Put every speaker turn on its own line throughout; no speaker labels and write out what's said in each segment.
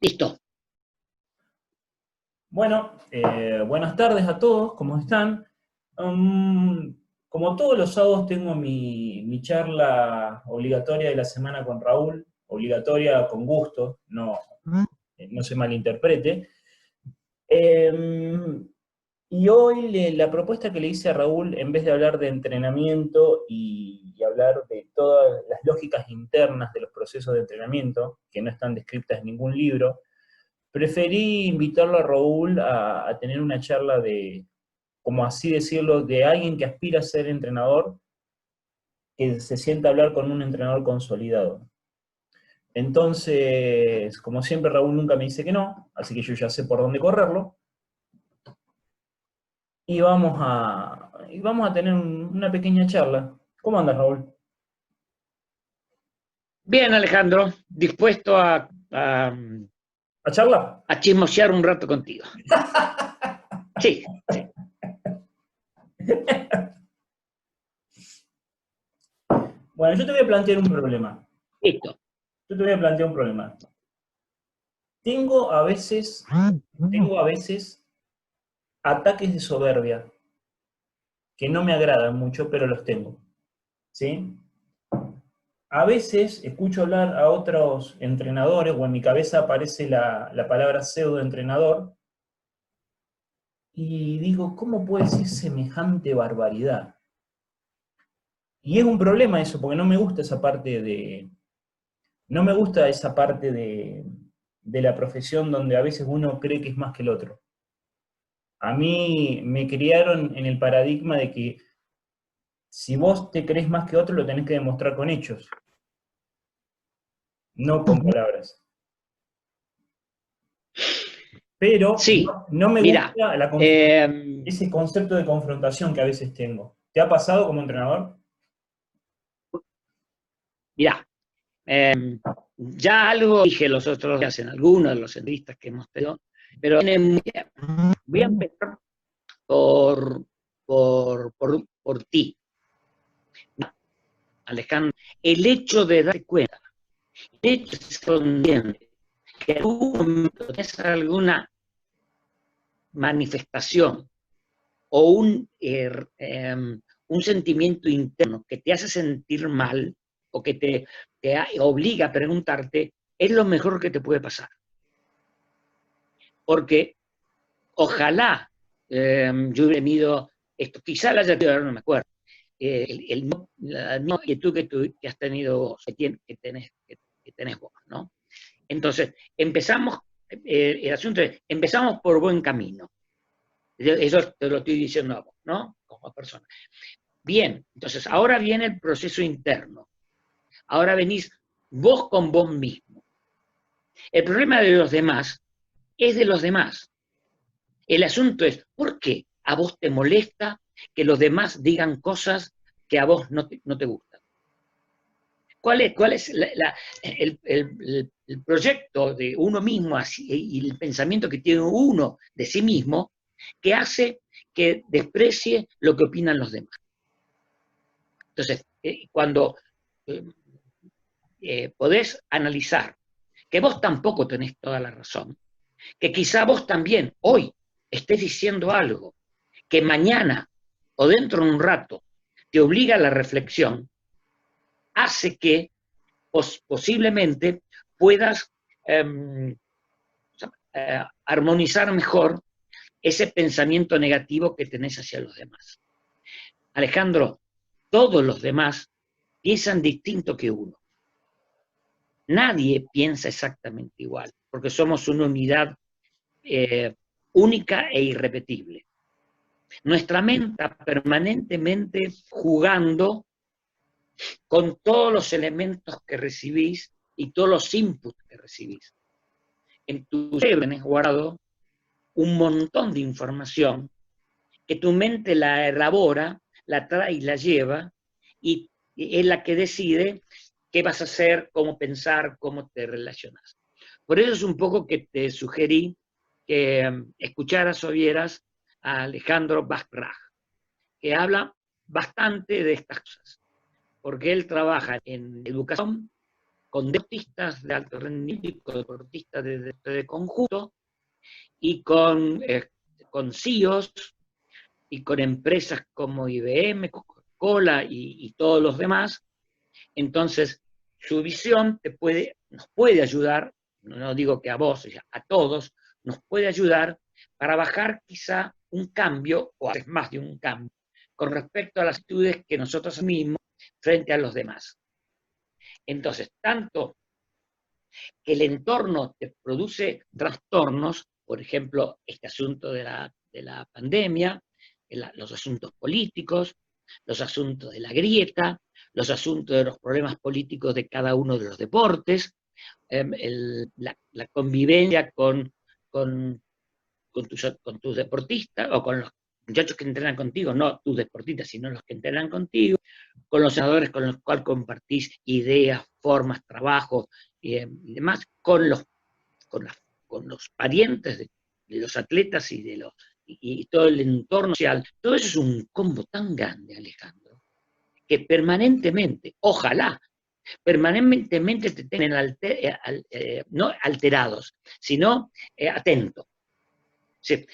Listo.
Bueno, buenas tardes a todos, ¿cómo están? Como todos los sábados tengo mi charla obligatoria de la semana con Raúl, obligatoria con gusto, no se malinterprete. Eh, y hoy la propuesta que le hice a Raúl, en vez de hablar de entrenamiento y hablar de todas las lógicas internas de los procesos de entrenamiento, que no están descritas en ningún libro, preferí invitarlo a Raúl a tener una charla de, como así decirlo, de alguien que aspira a ser entrenador, que se sienta a hablar con un entrenador consolidado. Entonces, como siempre, Raúl nunca me dice que no, así que yo ya sé por dónde correrlo, y vamos a tener una pequeña charla. ¿Cómo andas, Raúl?
Bien, Alejandro, dispuesto a
¿A charla?
chismosear un rato contigo. Sí, sí.
Bueno, yo te voy a plantear un problema.
Listo.
Yo te voy a plantear un problema. Tengo a veces ataques de soberbia que no me agradan mucho, pero los tengo. ¿Sí? A veces escucho hablar a otros entrenadores, o en mi cabeza aparece la palabra pseudoentrenador, y digo, ¿cómo puede ser semejante barbaridad? Y es un problema eso, porque no me gusta esa parte de la profesión donde a veces uno cree que es más que el otro. A mí me criaron en el paradigma de que si vos te crees más que otro, lo tenés que demostrar con hechos, no con palabras. Pero
Sí,
no me
mira,
gusta ese concepto de confrontación que a veces tengo. ¿Te ha pasado como entrenador?
mira, ya algo dije los otros días en algunos de los entrevistas que hemos tenido, pero voy a empezar por ti, Alejandro. El hecho de darte cuenta, el hecho de ser consciente que en algún momento tienes alguna manifestación o un sentimiento interno que te hace sentir mal o que te obliga a preguntarte, es lo mejor que te puede pasar. Porque ojalá yo hubiera tenido esto, quizá la haya tenido, no me acuerdo, la misma inquietud que has tenido vos, que tenés vos, ¿no? Entonces, el asunto es, empezamos por buen camino. Eso te lo estoy diciendo a vos, ¿no? Como persona. Bien, entonces ahora viene el proceso interno. Ahora venís vos con vos mismo. El problema de los demás es de los demás. El asunto es, ¿por qué a vos te molesta que los demás digan cosas que a vos no te gustan? ¿Cuál es el proyecto de uno mismo y el pensamiento que tiene uno de sí mismo que hace que desprecie lo que opinan los demás? Entonces, cuando podés analizar que vos tampoco tenés toda la razón, que quizá vos también hoy estés diciendo algo que mañana o dentro de un rato te obliga a la reflexión, hace que posiblemente puedas armonizar mejor ese pensamiento negativo que tenés hacia los demás. Alejandro, todos los demás piensan distinto que uno. Nadie piensa exactamente igual, porque somos una unidad única e irrepetible. Nuestra mente está permanentemente jugando con todos los elementos que recibís y todos los inputs que recibís. En tu cerebro tenés guardado un montón de información que tu mente la elabora, la trae y la lleva, y es la que decide qué vas a hacer, cómo pensar, cómo te relacionas. Por eso es un poco que te sugerí que escucharas o vieras a Alejandro Bachrach, que habla bastante de estas cosas, porque él trabaja en educación con deportistas de alto rendimiento y con deportistas de conjunto, y con CEOs, y con empresas como IBM, Coca-Cola y todos los demás. Entonces, su visión nos puede ayudar, no digo que a vos, a todos, nos puede ayudar para bajar quizá un cambio, o a veces más de un cambio, con respecto a las actitudes que nosotros mismos frente a los demás. Entonces, tanto que el entorno te produce trastornos, por ejemplo, este asunto de la pandemia, los asuntos políticos, los asuntos de la grieta, los asuntos de los problemas políticos de cada uno de los deportes, la convivencia con tus deportistas, o con los muchachos que entrenan contigo, no tus deportistas, sino los que entrenan contigo, con los senadores con los cuales compartís ideas, formas, trabajos y demás, con los parientes de los atletas y todo el entorno social. Todo eso es un combo tan grande, Alejandro, que permanentemente, ojalá, permanentemente te tienen no alterados, sino atentos. Sí.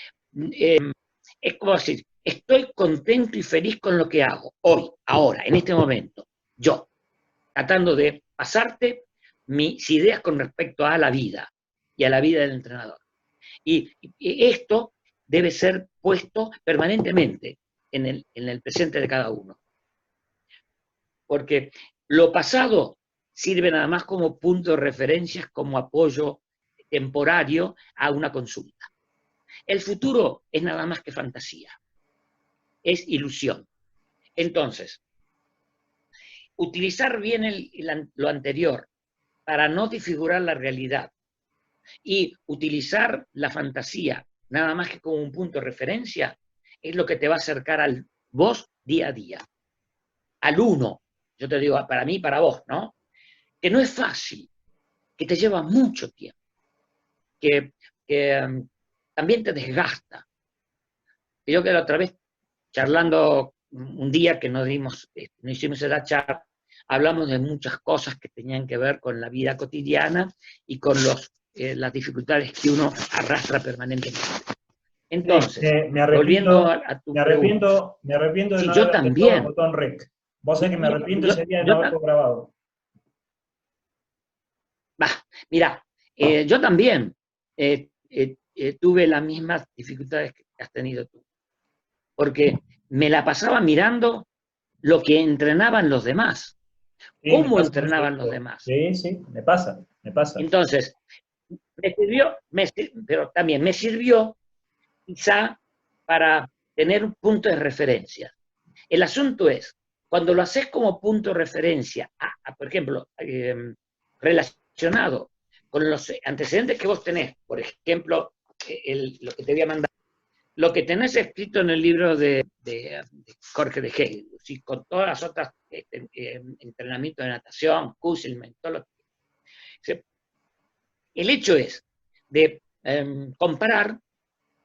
Es como decir, estoy contento y feliz con lo que hago, hoy, ahora, en este momento, yo, tratando de pasarte mis ideas con respecto a la vida y a la vida del entrenador. Y esto debe ser puesto permanentemente en el presente de cada uno. Porque lo pasado sirve nada más como punto de referencia, como apoyo temporario a una consulta. El futuro es nada más que fantasía, es ilusión. Entonces, utilizar bien lo anterior para no disfigurar la realidad y utilizar la fantasía nada más que como un punto de referencia es lo que te va a acercar al vos día a día, al uno. Yo te digo, para mí, para vos, ¿no? Que no es fácil, que te lleva mucho tiempo, que también te desgasta. Yo que la otra vez, charlando un día que nos hicimos esa charla, hablamos de muchas cosas que tenían que ver con la vida cotidiana y con las dificultades que uno arrastra permanentemente. Entonces, volviendo a tu pregunta.
Me arrepiento de
Sí,
no
yo
haber apretado
también.
el botón REC. Vos sabés que me arrepiento ese día de no haberlo grabado.
Mira, yo también tuve las mismas dificultades que has tenido tú, porque me la pasaba mirando lo que entrenaban los demás,
Sí,
cómo entrenaban los demás.
Sí, sí, me pasa.
Entonces, me sirvió, pero también me sirvió quizá para tener un punto de referencia. El asunto es, cuando lo haces como punto de referencia, por ejemplo, relacionado con los antecedentes que vos tenés, por ejemplo, lo que te voy a mandar, lo que tenés escrito en el libro de Jorge de Hegel, y con todas las otras entrenamientos de natación, Kuselman, todo lo que... El hecho es de comparar,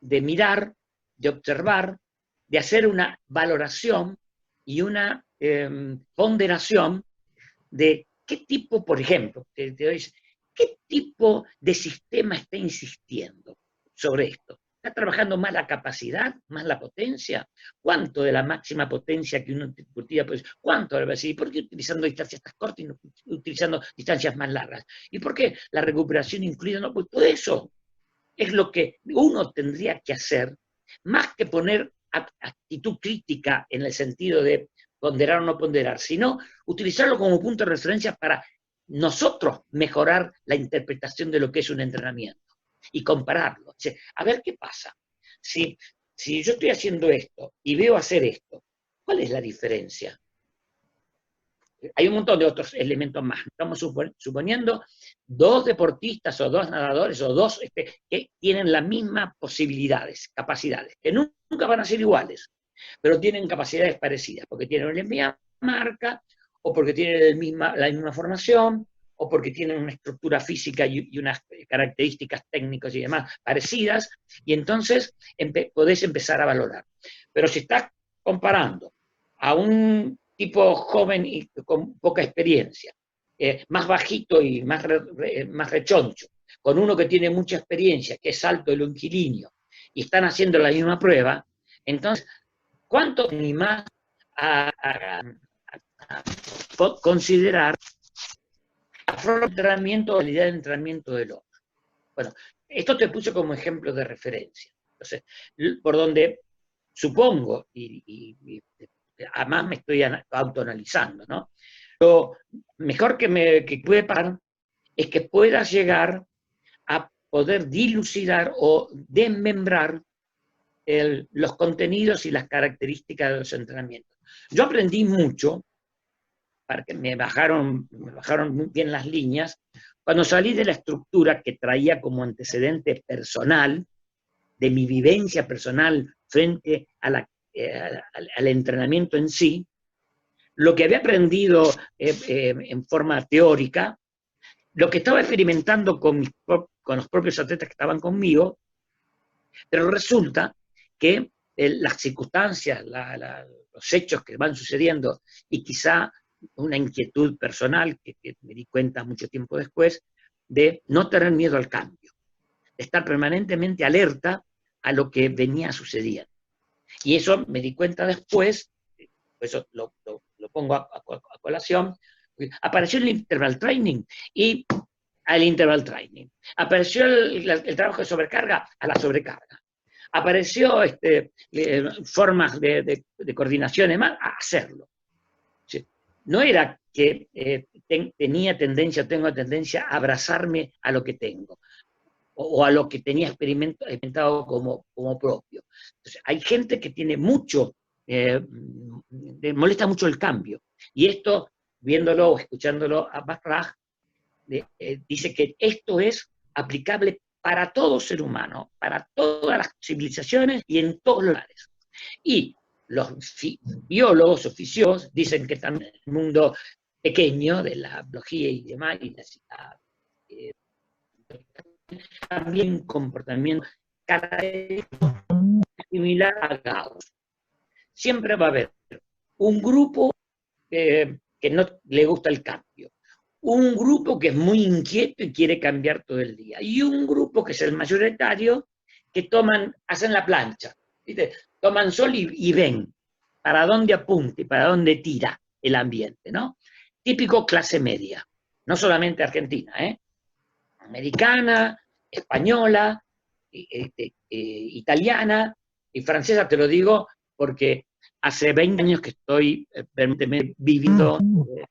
de mirar, de observar, de hacer una valoración y una ponderación de qué tipo, por ejemplo, qué tipo de sistema está insistiendo sobre esto. ¿Está trabajando más la capacidad, más la potencia? ¿Cuánto de la máxima potencia que uno cultiva? Pues, ¿cuánto debe decir? ¿Por qué utilizando distancias tan cortas y no utilizando distancias más largas? ¿Y por qué la recuperación incluida? No, pues todo eso es lo que uno tendría que hacer, más que poner actitud crítica en el sentido de ponderar o no ponderar, sino utilizarlo como punto de referencia para nosotros mejorar la interpretación de lo que es un entrenamiento y compararlo. O sea, a ver qué pasa. Si yo estoy haciendo esto y veo hacer esto, ¿cuál es la diferencia? Hay un montón de otros elementos más. Estamos suponiendo dos deportistas o dos nadadores o dos que tienen las mismas posibilidades, capacidades, que nunca van a ser iguales, pero tienen capacidades parecidas, porque tienen la misma marca, o porque tienen la misma formación, o porque tienen una estructura física y unas características técnicas y demás parecidas, y entonces podés empezar a valorar. Pero si estás comparando a un tipo joven y con poca experiencia, más bajito y más rechoncho, con uno que tiene mucha experiencia, que es alto y longilíneo, y están haciendo la misma prueba, entonces, ¿cuánto ni más a considerar la forma de entrenamiento o la idea de entrenamiento del otro? Bueno, esto te puse como ejemplo de referencia. Entonces, por donde supongo, y además me estoy autoanalizando, ¿no? Lo mejor que puede pasar es que puedas llegar a poder dilucidar o desmembrar los contenidos y las características de los entrenamientos. Yo aprendí mucho, para que me bajaron muy bien las líneas, cuando salí de la estructura que traía como antecedente personal, de mi vivencia personal frente al entrenamiento en sí, lo que había aprendido en forma teórica, lo que estaba experimentando con los propios atletas que estaban conmigo, pero resulta que las circunstancias, los hechos que van sucediendo y quizá una inquietud personal que me di cuenta mucho tiempo después, de no tener miedo al cambio, de estar permanentemente alerta a lo que venía sucediendo. Y eso me di cuenta después, por eso lo pongo a colación, apareció el interval training y al interval training. Apareció el trabajo de sobrecarga a la sobrecarga. Apareció formas de coordinación y más a hacerlo. ¿Sí? No era que tenía tendencia o tengo tendencia a abrazarme a lo que tengo o a lo que tenía experimentado como propio. Entonces, hay gente que tiene mucho, le molesta mucho el cambio. Y esto, viéndolo o escuchándolo a Bachrach, dice que esto es aplicable para todo ser humano, para todas las civilizaciones y en todos los lugares. Y los biólogos o fisiólogos dicen que también el mundo pequeño de la biología y demás, y también un comportamiento cada vez similar a Gauss. Siempre va a haber un grupo que no le gusta el cambio, un grupo que es muy inquieto y quiere cambiar todo el día, y un grupo que es el mayoritario, que hacen la plancha, ¿viste? Toman sol y ven para dónde apunta y para dónde tira el ambiente, ¿no? Típico clase media, no solamente argentina, americana, española, italiana y francesa, te lo digo porque hace 20 años que estoy viviendo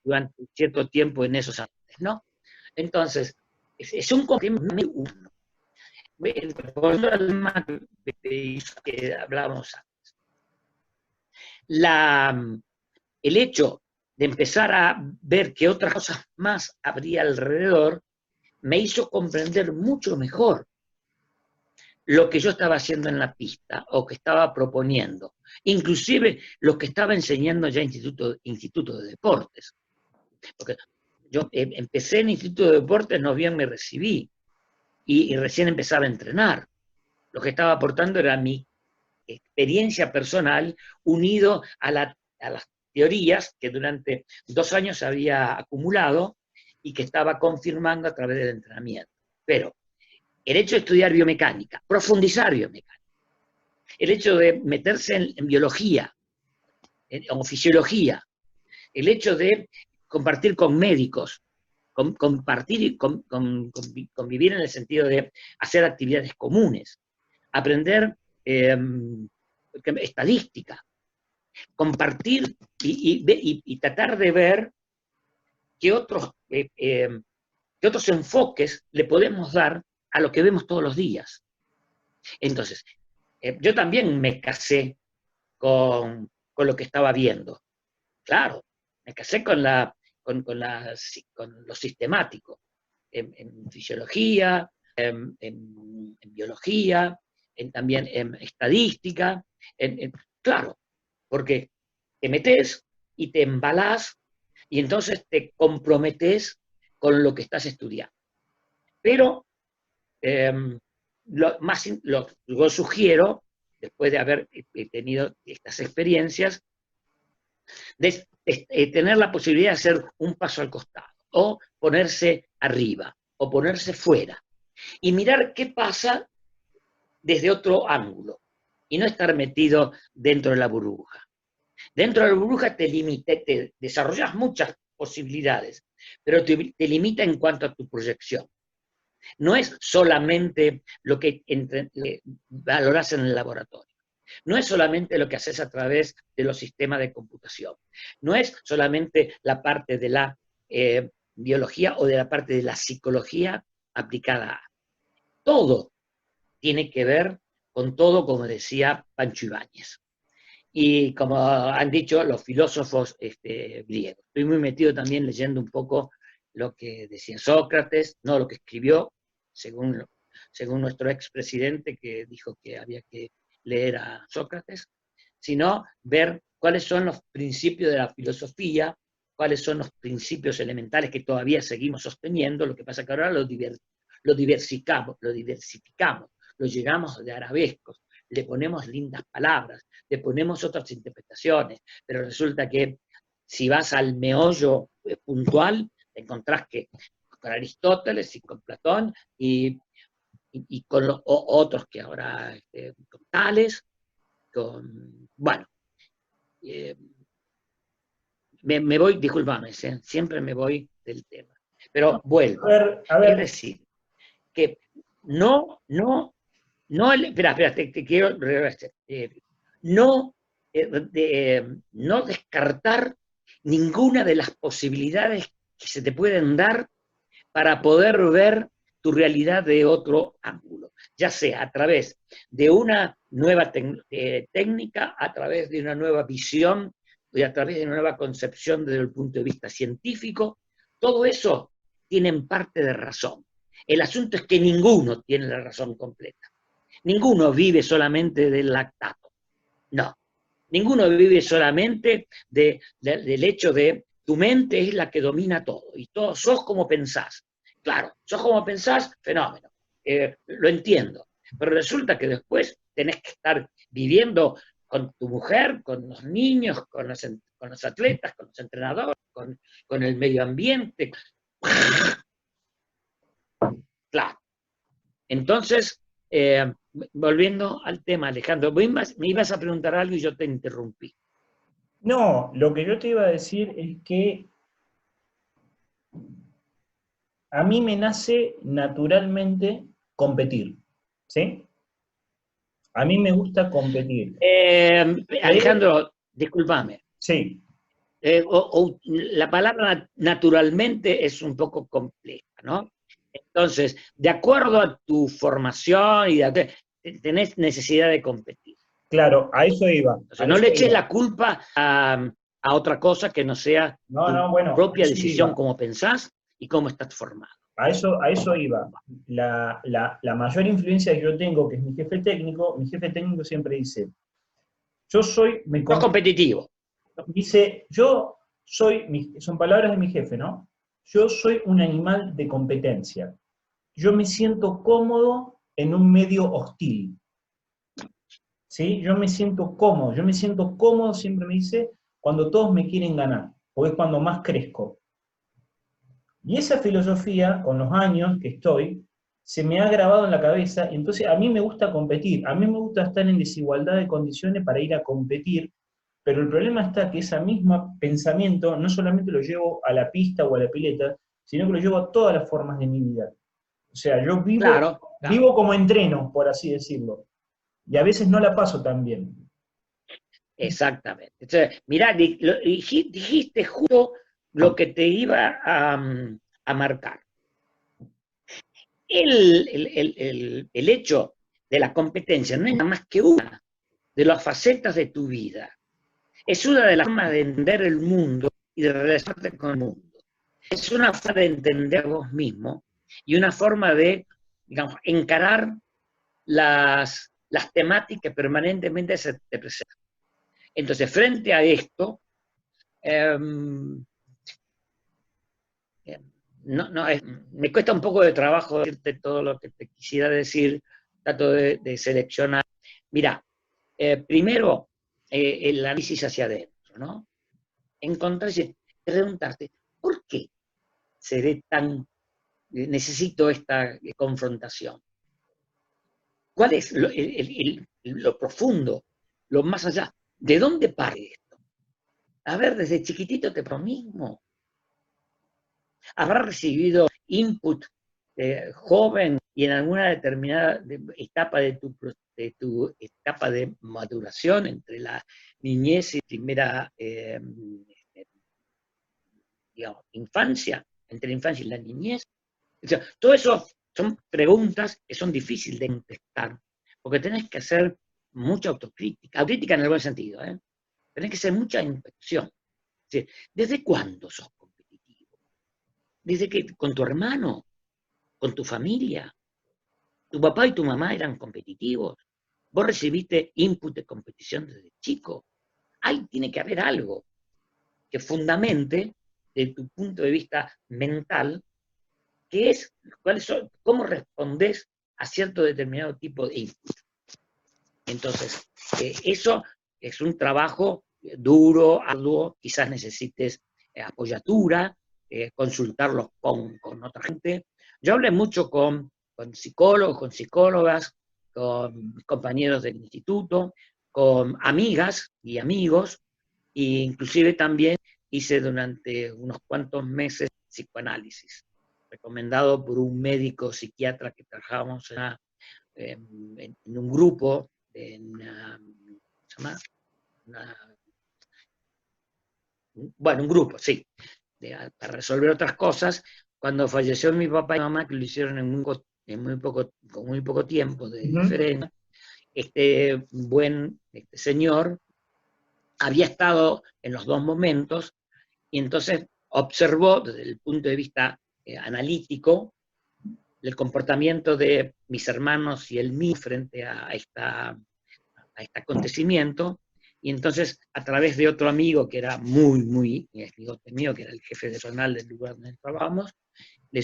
durante cierto tiempo en esos ambientes, ¿no? Entonces, es un complemento uno. El profesor que hablábamos antes. El hecho de empezar a ver que otras cosas más habría alrededor me hizo comprender mucho mejor lo que yo estaba haciendo en la pista o que estaba proponiendo, inclusive lo que estaba enseñando ya en instituto de deportes. Porque yo empecé en instituto de deportes, no bien me recibí, y recién empezaba a entrenar. Lo que estaba aportando era mi experiencia personal unido a las teorías que durante 2 años había acumulado y que estaba confirmando a través del entrenamiento. Pero el hecho de estudiar biomecánica, profundizar biomecánica, el hecho de meterse en biología, o fisiología, el hecho de compartir con médicos, compartir y convivir en el sentido de hacer actividades comunes, aprender estadística, compartir y tratar de ver qué otros enfoques le podemos dar a lo que vemos todos los días. Entonces, yo también me casé con lo que estaba viendo. Claro, me casé con lo sistemático, en fisiología, en biología, también en estadística. Claro, porque te metes y te embalás y entonces te comprometes con lo que estás estudiando. Pero yo sugiero, después de haber tenido estas experiencias, de tener la posibilidad de hacer un paso al costado. o ponerse arriba, o ponerse fuera, y mirar qué pasa desde otro ángulo, y no estar metido dentro de la burbuja. Dentro de la burbuja te desarrollas muchas posibilidades, pero te limita en cuanto a tu proyección. No es solamente lo que valoras en el laboratorio. No es solamente lo que haces a través de los sistemas de computación. No es solamente la parte de la biología o de la parte de la psicología aplicada a. Todo tiene que ver con todo, como decía Pancho Ibáñez. Y como han dicho los filósofos griegos. Estoy muy metido también leyendo un poco lo que decía Sócrates, no lo que escribió, según nuestro expresidente que dijo que había que leer a Sócrates, sino ver cuáles son los principios de la filosofía, cuáles son los principios elementales que todavía seguimos sosteniendo, lo que pasa que ahora lo diversificamos, lo llegamos de arabescos, le ponemos lindas palabras, le ponemos otras interpretaciones, pero resulta que si vas al meollo puntual, te encontrás que con Aristóteles y con Platón y con otros que ahora, con Tales, bueno, me voy, discúlpame, siempre me voy del tema, pero vuelvo.
A ver.
Es decir, que no, espera, te quiero no descartar ninguna de las posibilidades que se te pueden dar para poder ver tu realidad de otro ángulo, ya sea a través de una nueva técnica, a través de una nueva visión y a través de una nueva concepción desde el punto de vista científico. Todo eso tiene parte de razón. El asunto es que ninguno tiene la razón completa. Ninguno vive solamente del lactato. No. Ninguno vive solamente del hecho de tu mente es la que domina todo y todo, sos como pensás. Claro, sos como pensás, fenómeno. Lo entiendo. Pero resulta que después tenés que estar viviendo con tu mujer, con los niños, con los atletas, con los entrenadores, con el medio ambiente. Claro. Entonces, volviendo al tema, Alejandro, me ibas a preguntar algo y yo te interrumpí.
No, lo que yo te iba a decir es que a mí me nace naturalmente competir, ¿sí? A mí me gusta competir.
Alejandro, discúlpame.
Sí.
La palabra naturalmente es un poco compleja, ¿no? Entonces, de acuerdo a tu formación, tenés necesidad de competir.
Claro, a eso iba.
Entonces, no le eches la culpa a otra cosa que no sea tu propia decisión, cómo pensás y cómo estás formado.
A eso iba. La mayor influencia que yo tengo, que es mi jefe técnico siempre dice,
Sos competitivo.
Dice, son palabras de mi jefe, ¿no? Yo soy un animal de competencia. Yo me siento cómodo en un medio hostil. ¿Sí? Yo me siento cómodo, siempre me dice, cuando todos me quieren ganar, porque es cuando más crezco. Y esa filosofía, con los años que estoy, se me ha grabado en la cabeza, y entonces a mí me gusta competir, a mí me gusta estar en desigualdad de condiciones para ir a competir, pero el problema está que ese mismo pensamiento no solamente lo llevo a la pista o a la pileta, sino que lo llevo a todas las formas de mi vida. O sea, yo vivo como entreno, por así decirlo, y a veces no la paso tan bien.
Exactamente. Entonces, mirá, dijiste justo lo que te iba a marcar. El hecho de la competencia no es nada más que una de las facetas de tu vida. Es una de las formas de entender el mundo y de relacionarte con el mundo. Es una forma de entender a vos mismo y una forma de, digamos, encarar las temáticas que permanentemente se te presentan. Entonces, frente a esto, me cuesta un poco de trabajo decirte todo lo que te quisiera decir, trato de seleccionar. Mirá, primero, el análisis hacia adentro, ¿no? Encontrarse, preguntarte, ¿por qué? seré tan, necesito esta confrontación? ¿Cuál es lo profundo, lo más allá? ¿De dónde parte esto? A ver, desde chiquitito te lo mismo. ¿Habrás recibido input joven y en alguna determinada etapa de tu etapa de maduración entre la niñez y primera digamos, infancia, entre la infancia y la niñez? O sea, todo eso son preguntas que son difíciles de contestar, porque tenés que hacer mucha autocrítica, autocrítica en el buen sentido, ¿eh? Tenés que hacer mucha inspección. ¿Sí? ¿Desde cuándo sos competitivo? ¿Desde que con tu hermano? ¿Con tu familia? ¿Tu papá y tu mamá eran competitivos? ¿Vos recibiste input de competición desde chico? Ahí tiene que haber algo que fundamente, desde tu punto de vista mental, que es cómo respondés a cierto determinado tipo de input. Entonces, eso es un trabajo duro, arduo, quizás necesites apoyatura, consultarlos con otra gente. Yo hablé mucho con psicólogos, con psicólogas, con compañeros del instituto, con amigas y amigos, e inclusive también hice durante unos cuantos meses psicoanálisis, recomendado por un médico psiquiatra que trabajábamos en un grupo, ¿se llama? Bueno, un grupo, sí, para resolver otras cosas. Cuando falleció mi papá y mamá, que lo hicieron con muy poco tiempo de diferencia, este buen señor había estado en los dos momentos y entonces observó desde el punto de vista analítico el comportamiento de mis hermanos y el mío frente a este acontecimiento, y entonces a través de otro amigo que era muy amigo mío, que era el jefe de zonal del lugar donde trabajamos, le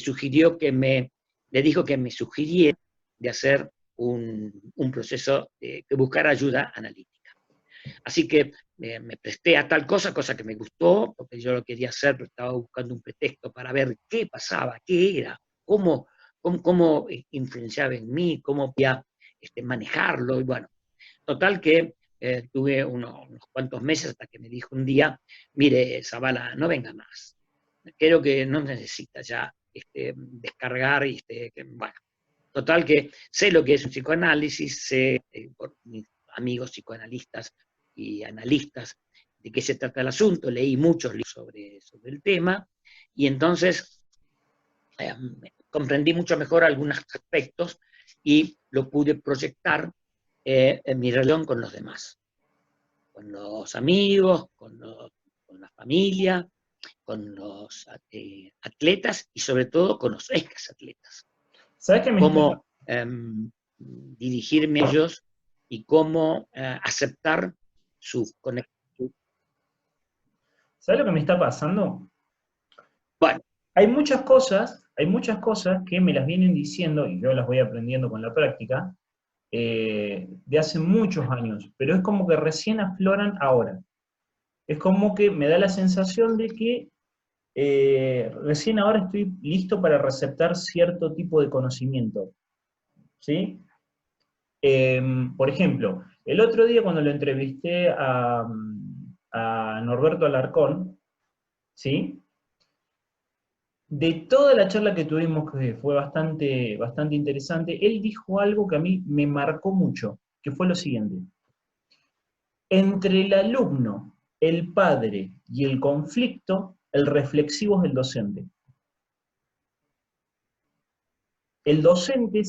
dijo que me sugiriera de hacer un proceso que buscara ayuda analítica. Así que me presté a tal cosa que me gustó, porque yo lo quería hacer, pero estaba buscando un pretexto para ver qué pasaba, qué era, cómo influenciaba en mí, cómo podía manejarlo, y bueno, total que tuve unos cuantos meses hasta que me dijo un día, mire, Zavala, no venga más, creo que no necesita ya descargar, bueno, total que sé lo que es un psicoanálisis, sé por mis amigos psicoanalistas y analistas de qué se trata el asunto, leí muchos libros sobre el tema, y entonces comprendí mucho mejor algunos aspectos y lo pude proyectar en mi relación con los demás, con los amigos, con la familia, con los atletas y sobre todo con los ex-atletas.
¿Sabes qué me
cómo dirigirme a ellos y cómo aceptar su conexión.
¿Sabes lo que me está pasando?
Bueno,
hay muchas cosas que me las vienen diciendo, y yo las voy aprendiendo con la práctica, de hace muchos años, pero es como que recién afloran ahora. Es como que me da la sensación de que recién ahora estoy listo para receptar cierto tipo de conocimiento. ¿Sí? Por ejemplo, el otro día cuando lo entrevisté a Norberto Alarcón, ¿sí? De toda la charla que tuvimos, que fue bastante interesante, él dijo algo que a mí me marcó mucho, que fue lo siguiente. Entre el alumno, el padre y el conflicto, el reflexivo es el docente. El docente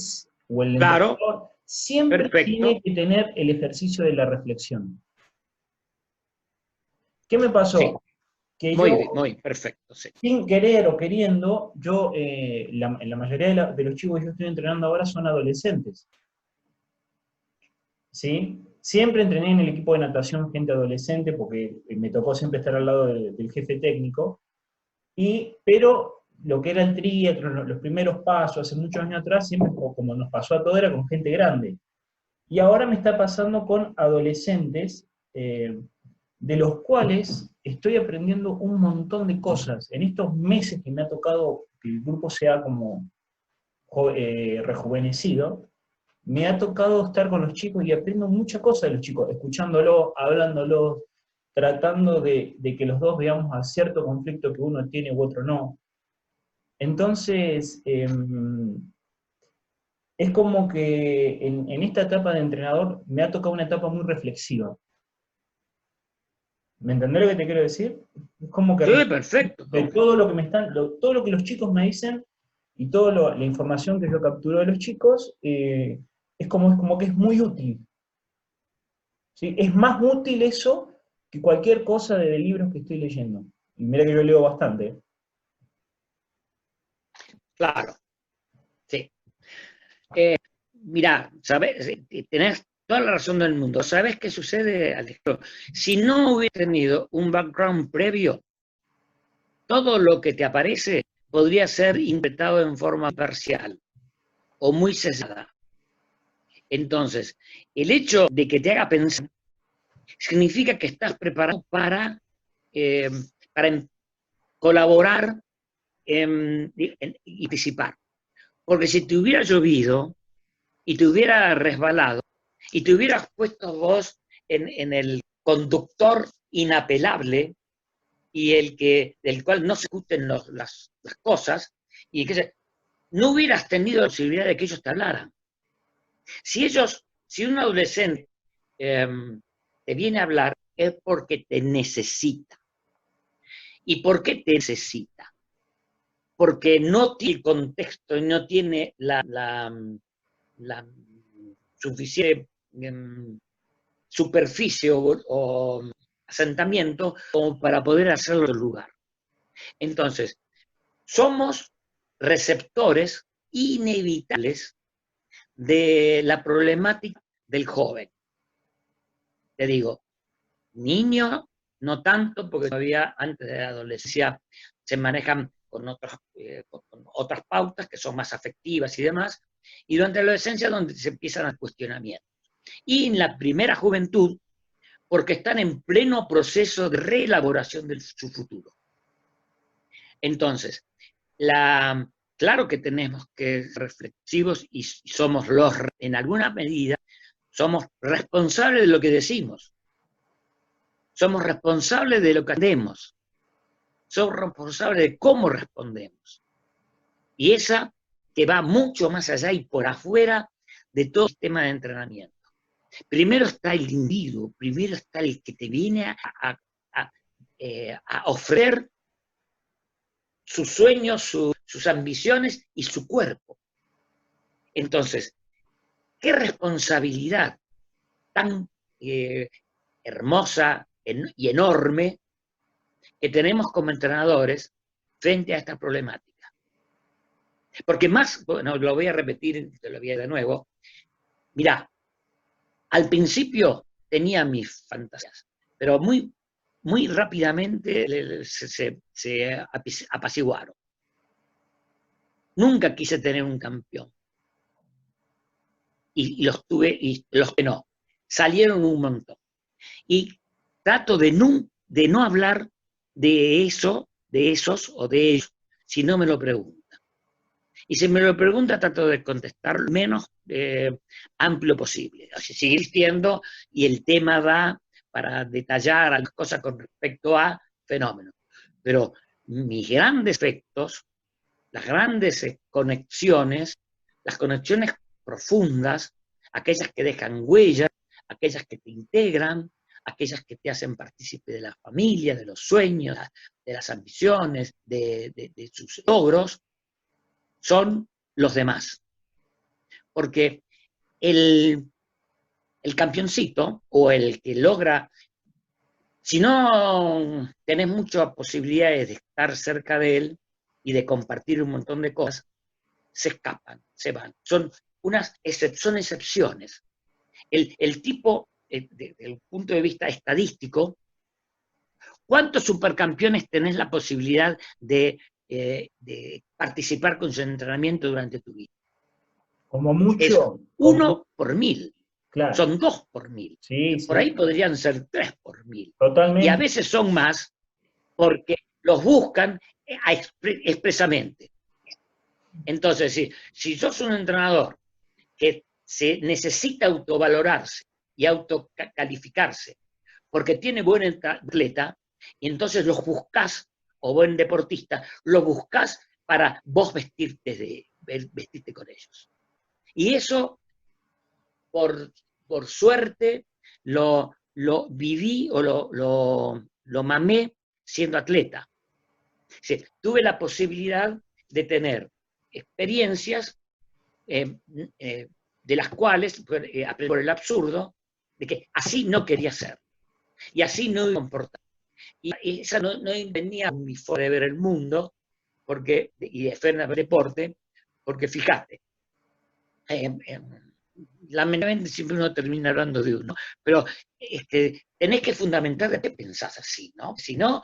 o el entrenador siempre tiene que tener el ejercicio de la reflexión. ¿Qué me pasó?
Sí.
Que
muy perfecto. Sí.
Sin querer o queriendo, yo, en la mayoría de los chicos que yo estoy entrenando ahora son adolescentes. ¿Sí? Siempre entrené en el equipo de natación gente adolescente porque me tocó siempre estar al lado del jefe técnico, pero lo que era el triatlón, los primeros pasos, hace muchos años atrás, siempre como nos pasó a todos, era con gente grande. Y ahora me está pasando con adolescentes, de los cuales estoy aprendiendo un montón de cosas. En estos meses que me ha tocado que el grupo sea como rejuvenecido, me ha tocado estar con los chicos y aprendo muchas cosas de los chicos, escuchándolos, hablándolos, tratando de que los dos veamos a cierto conflicto que uno tiene u otro no. Entonces, es como que en esta etapa de entrenador me ha tocado una etapa muy reflexiva. ¿Me entendés lo que te quiero decir? Es como que
Sí, perfecto.
de todo lo que todo lo que los chicos me dicen y toda la información que yo capturo de los chicos, es como que es muy útil. ¿Sí? Es más útil eso que cualquier cosa de libros que estoy leyendo. Y mira que yo leo bastante.
Claro, sí. Mirá, ¿sabes? Tenés toda la razón del mundo. ¿Sabes qué sucede, Alejandro? Si no hubiera tenido un background previo, todo lo que te aparece podría ser interpretado en forma parcial o muy sesgada. Entonces, el hecho de que te haga pensar significa que estás preparado para colaborar y participar. Porque si te hubiera llovido y te hubiera resbalado y te hubieras puesto vos en el conductor inapelable y del cual no se discuten las cosas, y que no hubieras tenido la posibilidad de que ellos te hablaran. Si un adolescente te viene a hablar, es porque te necesita. ¿Y por qué te necesita? Porque no tiene el contexto y no tiene la suficiente superficie o asentamiento como para poder hacerlo en lugar. Entonces, somos receptores inevitables de la problemática del joven. Te digo, niño, no tanto, porque todavía antes de la adolescencia se manejan con otras pautas que son más afectivas y demás, y durante la adolescencia es donde se empiezan a cuestionamientos. Y en la primera juventud, porque están en pleno proceso de reelaboración de su futuro. Entonces, claro que tenemos que ser reflexivos y somos en alguna medida, somos responsables de lo que decimos. Somos responsables de lo que hacemos. Somos responsables de cómo respondemos. Y esa que va mucho más allá y por afuera de todo el sistema de entrenamiento. Primero está el individuo, primero está el que te viene a ofrecer sus sueños, sus ambiciones y su cuerpo. Entonces, qué responsabilidad tan hermosa y enorme que tenemos como entrenadores frente a esta problemática. Porque más, bueno, lo voy a repetir, te lo voy a de nuevo, mirá, al principio tenía mis fantasías, pero muy, muy rápidamente se apaciguaron. Nunca quise tener un campeón. Y los tuve, y los que no. Salieron un montón. Y trato de no hablar de eso, de esos o de ellos, si no me lo preguntan. Y si me lo pregunta, trato de contestar lo menos amplio posible. Así sigue existiendo y el tema da para detallar algunas cosas con respecto a fenómenos. Pero mis grandes efectos, las grandes conexiones, las conexiones profundas, aquellas que dejan huellas, aquellas que te integran, aquellas que te hacen partícipe de la familia, de los sueños, de las ambiciones, de sus logros, son los demás. Porque el campeoncito o el que logra, si no tenés muchas posibilidades de estar cerca de él y de compartir un montón de cosas, se escapan, se van. Son excepciones. El tipo, desde el punto de vista estadístico, ¿cuántos supercampeones tenés la posibilidad de participar con su entrenamiento durante tu vida?
Como mucho.
Es 1 por 1000.
Claro.
Son 2 por 1000.
Sí,
Por
sí.
ahí podrían ser 3 por 1000.
Totalmente.
Y a veces son más, porque los buscan expresamente. Entonces, si sos un entrenador que se necesita autovalorarse y autocalificarse porque tiene buen atleta, y entonces los buscas, o buen deportista, los buscas para vos vestirte con ellos. Y eso, por suerte, lo viví o lo mamé siendo atleta. Sí, tuve la posibilidad de tener experiencias de las cuales aprendí por el absurdo de que así no quería ser y así no iba a comportar. Y esa no venía mi forma de ver el mundo y de hacer el deporte, porque fíjate, lamentablemente siempre uno termina hablando de uno, pero tenés que fundamentar de qué pensás así, ¿no? Si no,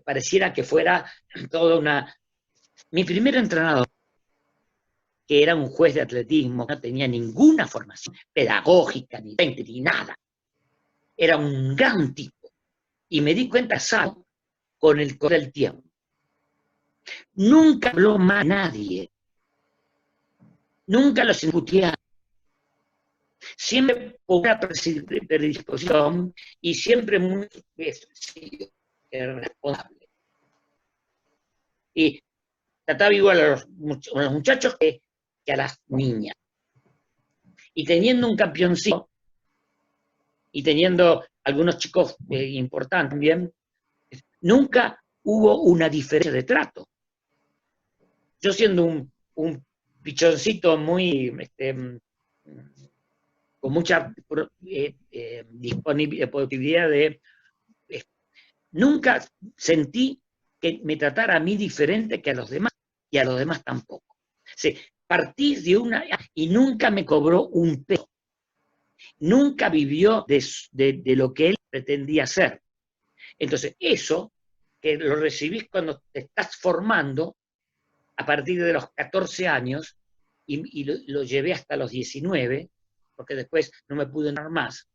pareciera que fuera toda una... Mi primer entrenador, que era un juez de atletismo, no tenía ninguna formación pedagógica, ni nada, era un gran tipo, y me di cuenta, ¿sabes?, con el correr del tiempo. Nunca habló mal a nadie, nunca los discutía, siempre con una predisposición y siempre muy responsable. Y trataba igual a los muchachos que a las niñas. Y teniendo un campeoncito, y teniendo algunos chicos importantes también, nunca hubo una diferencia de trato. Yo siendo un pichoncito muy con mucha posibilidad nunca sentí que me tratara a mí diferente que a los demás, y a los demás tampoco. Sí, partí de una, y nunca me cobró un peso. Nunca vivió de lo que él pretendía hacer. Entonces, eso, que lo recibís cuando te estás formando, a partir de los 14 años, y lo llevé hasta los 19, porque después no me pude entrar más.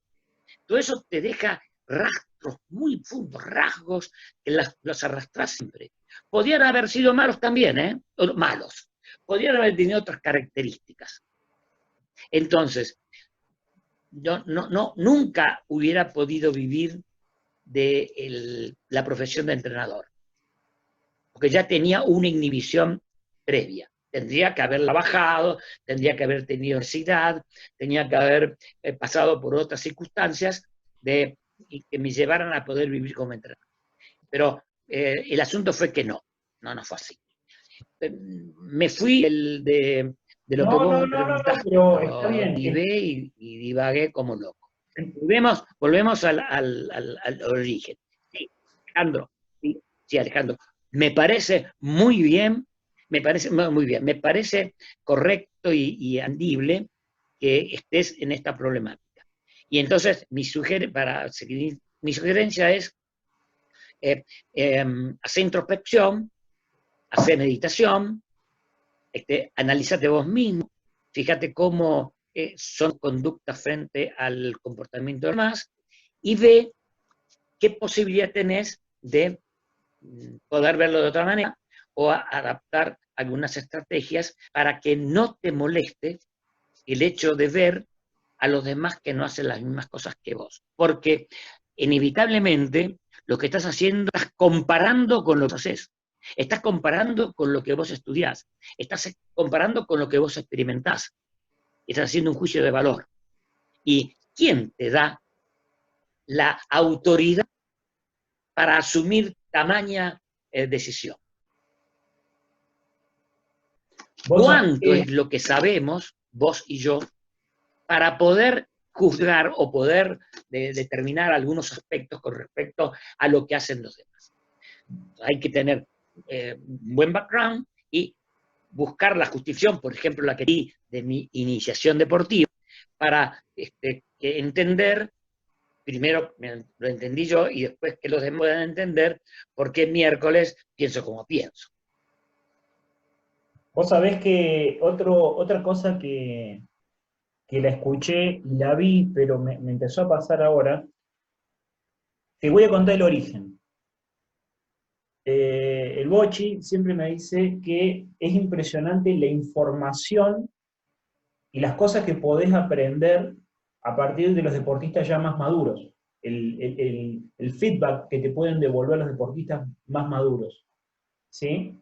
Todo eso te deja rastros muy fundos, rasgos que los arrastras siempre. Podrían haber sido malos también, malos. Podrían haber tenido otras características. Entonces, yo nunca hubiera podido vivir de la profesión de entrenador, porque ya tenía una inhibición previa. Tendría que haberla bajado, tendría que haber tenido necesidad, tenía que haber pasado por otras circunstancias que me llevaran a poder vivir como entrenador. Pero el asunto fue que no fue así. Me fui de lo que vos me preguntaste,
pero está bien.
Y divagué como loco. Volvemos al origen. Sí, Alejandro, sí, Alejandro, me parece muy bien, me parece correcto y andible que estés en esta problemática. Y entonces, mi sugerencia es hacer introspección, hacer meditación, analízate vos mismo, fíjate cómo son conductas frente al comportamiento de los demás, y ve qué posibilidad tenés de poder verlo de otra manera o adaptar algunas estrategias para que no te moleste el hecho de ver a los demás que no hacen las mismas cosas que vos. Porque inevitablemente lo que estás haciendo, estás comparando con lo que haces. Estás comparando con lo que vos estudiás. Estás comparando con lo que vos experimentás. Estás haciendo un juicio de valor. ¿Y quién te da la autoridad para asumir tamaña decisión? ¿Cuánto es lo que sabemos, vos y yo, para poder juzgar o poder determinar algunos aspectos con respecto a lo que hacen los demás? Hay que tener un buen background y buscar la justificación, por ejemplo, la que di de mi iniciación deportiva, para entender, primero lo entendí yo y después que los demás puedan entender por qué miércoles pienso como pienso.
Vos sabés que otra cosa que la escuché y la vi, pero me empezó a pasar ahora, te voy a contar el origen. el Bochi siempre me dice que es impresionante la información y las cosas que podés aprender a partir de los deportistas ya más maduros. El feedback que te pueden devolver los deportistas más maduros. ¿Sí?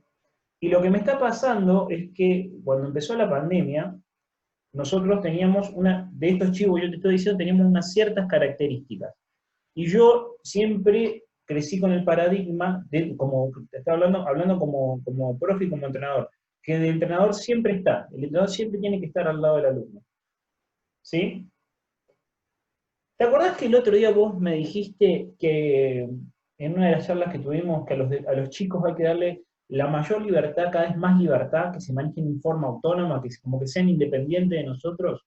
Y lo que me está pasando es que cuando empezó la pandemia, nosotros teníamos de estos chivos, yo te estoy diciendo, teníamos unas ciertas características. Y yo siempre crecí con el paradigma, como te estaba hablando como profe y como entrenador, que el entrenador siempre está, el entrenador siempre tiene que estar al lado del alumno. ¿Sí? ¿Te acordás que el otro día vos me dijiste que en una de las charlas que tuvimos, que a los chicos hay que darle la mayor libertad, cada vez más libertad, que se manejen en forma autónoma, que como que sean independientes de nosotros,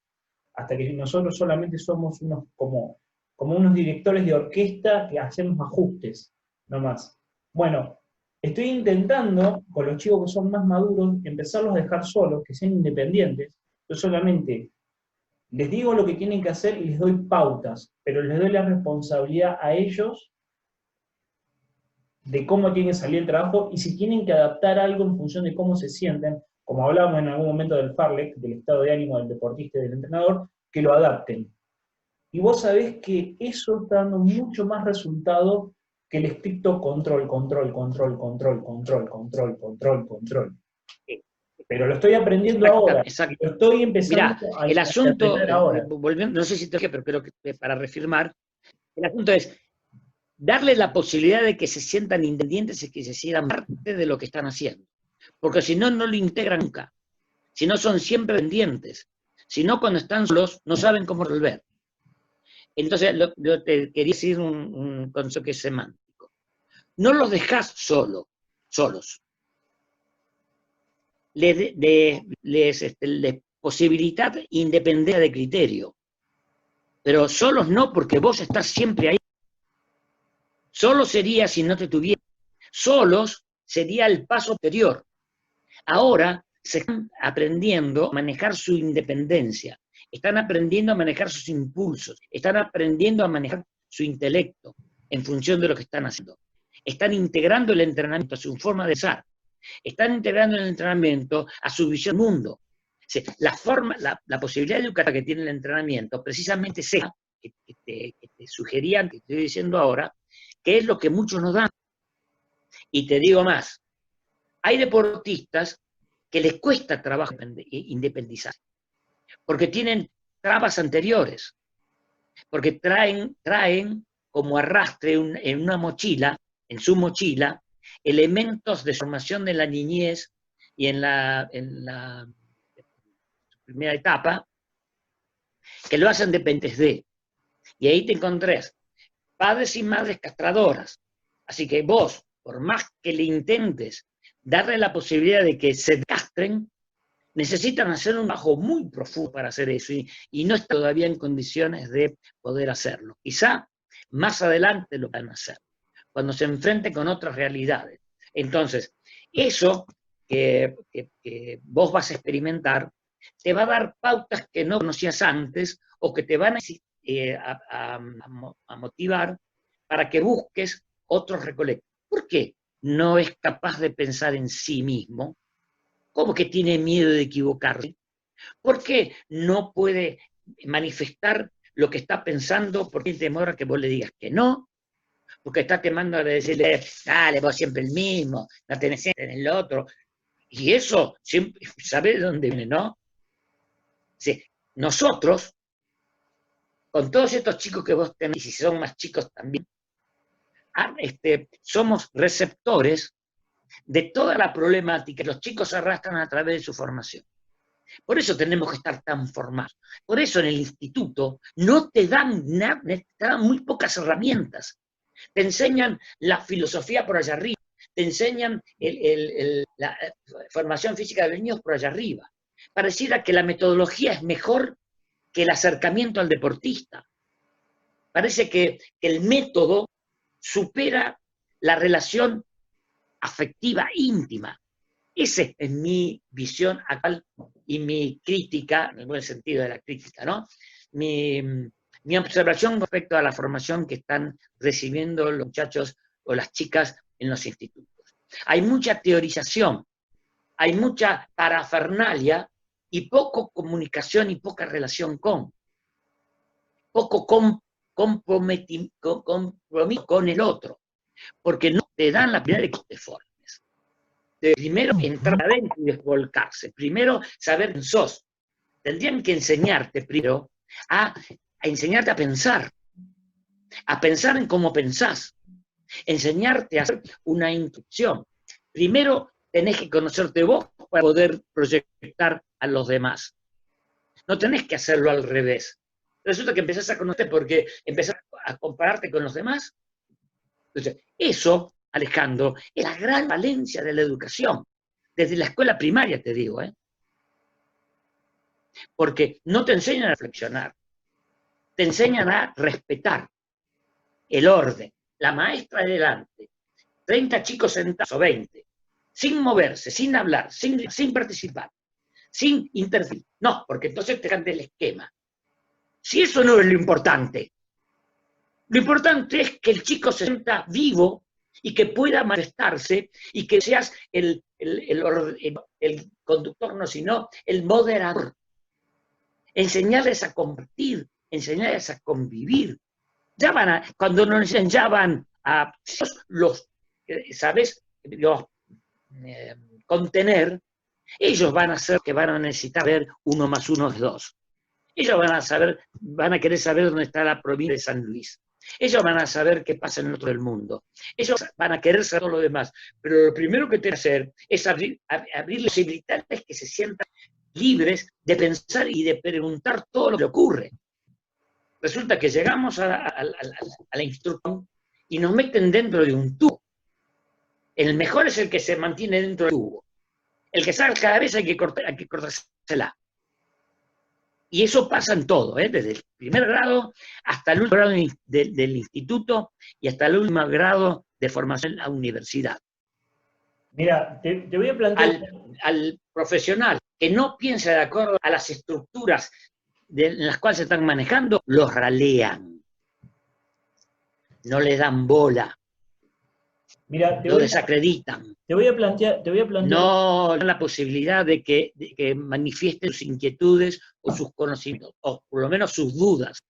hasta que nosotros solamente somos como unos directores de orquesta que hacemos ajustes, no más? Bueno, estoy intentando, con los chicos que son más maduros, empezarlos a dejar solos, que sean independientes. Yo solamente les digo lo que tienen que hacer y les doy pautas, pero les doy la responsabilidad a ellos de cómo tienen que salir el trabajo y si tienen que adaptar algo en función de cómo se sienten, como hablábamos en algún momento del Farlek, del estado de ánimo del deportista y del entrenador, que lo adapten. Y vos sabés que eso está dando mucho más resultado que el estricto control. Pero lo estoy aprendiendo ahora,
Exacto.
lo estoy empezando
Mirá,
a
el asunto,
interpretar ahora.
volviendo, no sé si te dije, pero creo que para reafirmar, el asunto es darle la posibilidad de que se sientan independientes y que se sientan parte de lo que están haciendo. Porque si no, no lo integran nunca. Si no, son siempre pendientes. Si no, cuando están solos, no saben cómo resolver. Entonces, yo te quería decir un concepto que es semántico. No los dejás solos. Les posibilidad independencia de criterio. Pero solos no, porque vos estás siempre ahí. Solo sería si no te tuviera. Solos sería el paso anterior. Ahora se están aprendiendo a manejar su independencia, están aprendiendo a manejar sus impulsos, están aprendiendo a manejar su intelecto en función de lo que están haciendo. Están integrando el entrenamiento a su forma de ser, están integrando el entrenamiento a su visión del mundo. La posibilidad educativa que tiene el entrenamiento precisamente es esa que te sugerían, que estoy diciendo ahora, que es lo que muchos nos dan. Y te digo más, hay deportistas que les cuesta trabajo independizar, porque tienen trabas anteriores, porque traen como arrastre en una mochila, en su mochila, elementos de formación de la niñez y en la primera etapa, que lo hacen dependientes de. Y ahí te encontrás padres y madres castradoras. Así que vos, por más que le intentes darle la posibilidad de que se castren, necesitan hacer un trabajo muy profundo para hacer eso y no están todavía en condiciones de poder hacerlo. Quizá más adelante lo van a hacer, cuando se enfrenten con otras realidades. Entonces, eso que vos vas a experimentar te va a dar pautas que no conocías antes o que te van a motivar para que busques otros recolectos. ¿Por qué no es capaz de pensar en sí mismo? ¿Cómo que tiene miedo de equivocarse? ¿Por qué no puede manifestar lo que está pensando? ¿Por qué temor a que vos le digas que no? Porque está temando de decirle, dale, vos siempre el mismo, no tenés en el otro. Y eso, ¿sabés de dónde viene, no? Sí, nosotros, con todos estos chicos que vos tenés, y si son más chicos también, somos receptores de toda la problemática que los chicos arrastran a través de su formación. Por eso tenemos que estar tan formados. Por eso en el instituto no te dan nada, te dan muy pocas herramientas. Te enseñan la filosofía por allá arriba, te enseñan la formación física de los niños por allá arriba. Pareciera que la metodología es mejor que el acercamiento al deportista. Parece que el método supera la relación afectiva íntima. Esa es mi visión actual y mi crítica, en el buen sentido de la crítica, ¿no? Mi observación respecto a la formación que están recibiendo los muchachos o las chicas en los institutos. Hay mucha teorización, hay mucha parafernalia y poco comunicación y poca relación con, poco compromiso con el otro, porque no te dan la primera de que te formes. Primero entrar adentro y desvolcarse, primero saber quién sos. Tendrían que enseñarte primero a enseñarte a pensar en cómo pensás, enseñarte a hacer una instrucción. Primero tenés que conocerte vos para poder proyectar a los demás. No tenés que hacerlo al revés. Resulta que empezás a conocerte porque empezás a compararte con los demás. Entonces, eso, Alejandro, es la gran valencia de la educación. Desde la escuela primaria, te digo, porque no te enseñan a reflexionar, te enseñan a respetar el orden. La maestra adelante, 30 chicos sentados o 20, sin moverse, sin hablar, sin participar, sin interferir. No, porque entonces te cambia el esquema. Si eso no es lo importante es que el chico se sienta vivo y que pueda manifestarse y que seas el conductor, no, sino el moderador. Enseñarles a compartir, enseñarles a convivir. Cuando nos dicen ya van a ¿sabes? Contener, ellos van a ser que van a necesitar ver 1 más 1 es 2. Ellos van a querer saber dónde está la provincia de San Luis. Ellos van a saber qué pasa en el otro del mundo. Ellos van a querer saber todo lo demás. Pero lo primero que tienen que hacer es abrir posibilidades que se sientan libres de pensar y de preguntar todo lo que ocurre. Resulta que llegamos a la instrucción y nos meten dentro de un tubo. El mejor es el que se mantiene dentro del tubo. El que sale cada vez hay que cortársela. Y eso pasa en todo, desde el primer grado hasta el último grado del instituto y hasta el último grado de formación en la universidad.
Mira, te voy a plantear...
Al profesional que no piensa de acuerdo a las estructuras en las cuales se están manejando, los ralean. No le dan bola.
Mira,
lo desacreditan.
Te voy a plantear...
No la posibilidad de que manifiesten sus inquietudes o sus conocimientos, o por lo menos sus dudas.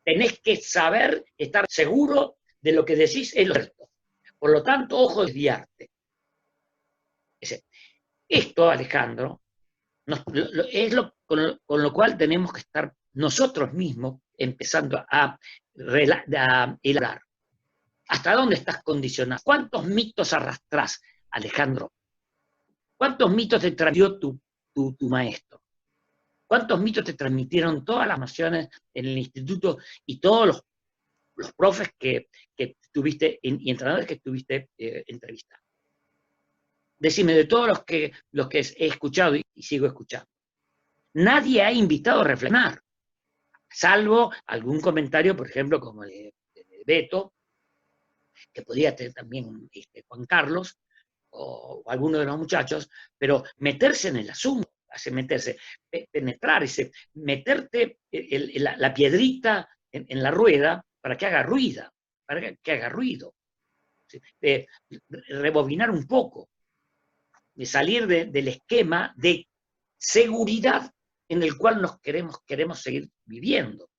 Tenés que saber, estar seguro de lo que decís es lo cierto. Por lo tanto, ojo, desviarte. Esto, Alejandro, es con lo cual tenemos que estar nosotros mismos empezando a elaborar. ¿Hasta dónde estás condicionado? ¿Cuántos mitos arrastrás, Alejandro? ¿Cuántos mitos te transmitió tu maestro? ¿Cuántos mitos te transmitieron todas las naciones en el instituto y todos los profes que tuviste y entrenadores que estuviste entrevistando? Decime, de todos los que he escuchado y sigo escuchando, nadie ha invitado a reflexionar, salvo algún comentario, por ejemplo, como el de Beto, que podría tener también Juan Carlos, o alguno de los muchachos, pero meterse en el asunto, meterse, penetrar, meterte la piedrita en la rueda para que haga ruido, rebobinar un poco, de salir del esquema de seguridad en el cual nos queremos seguir viviendo.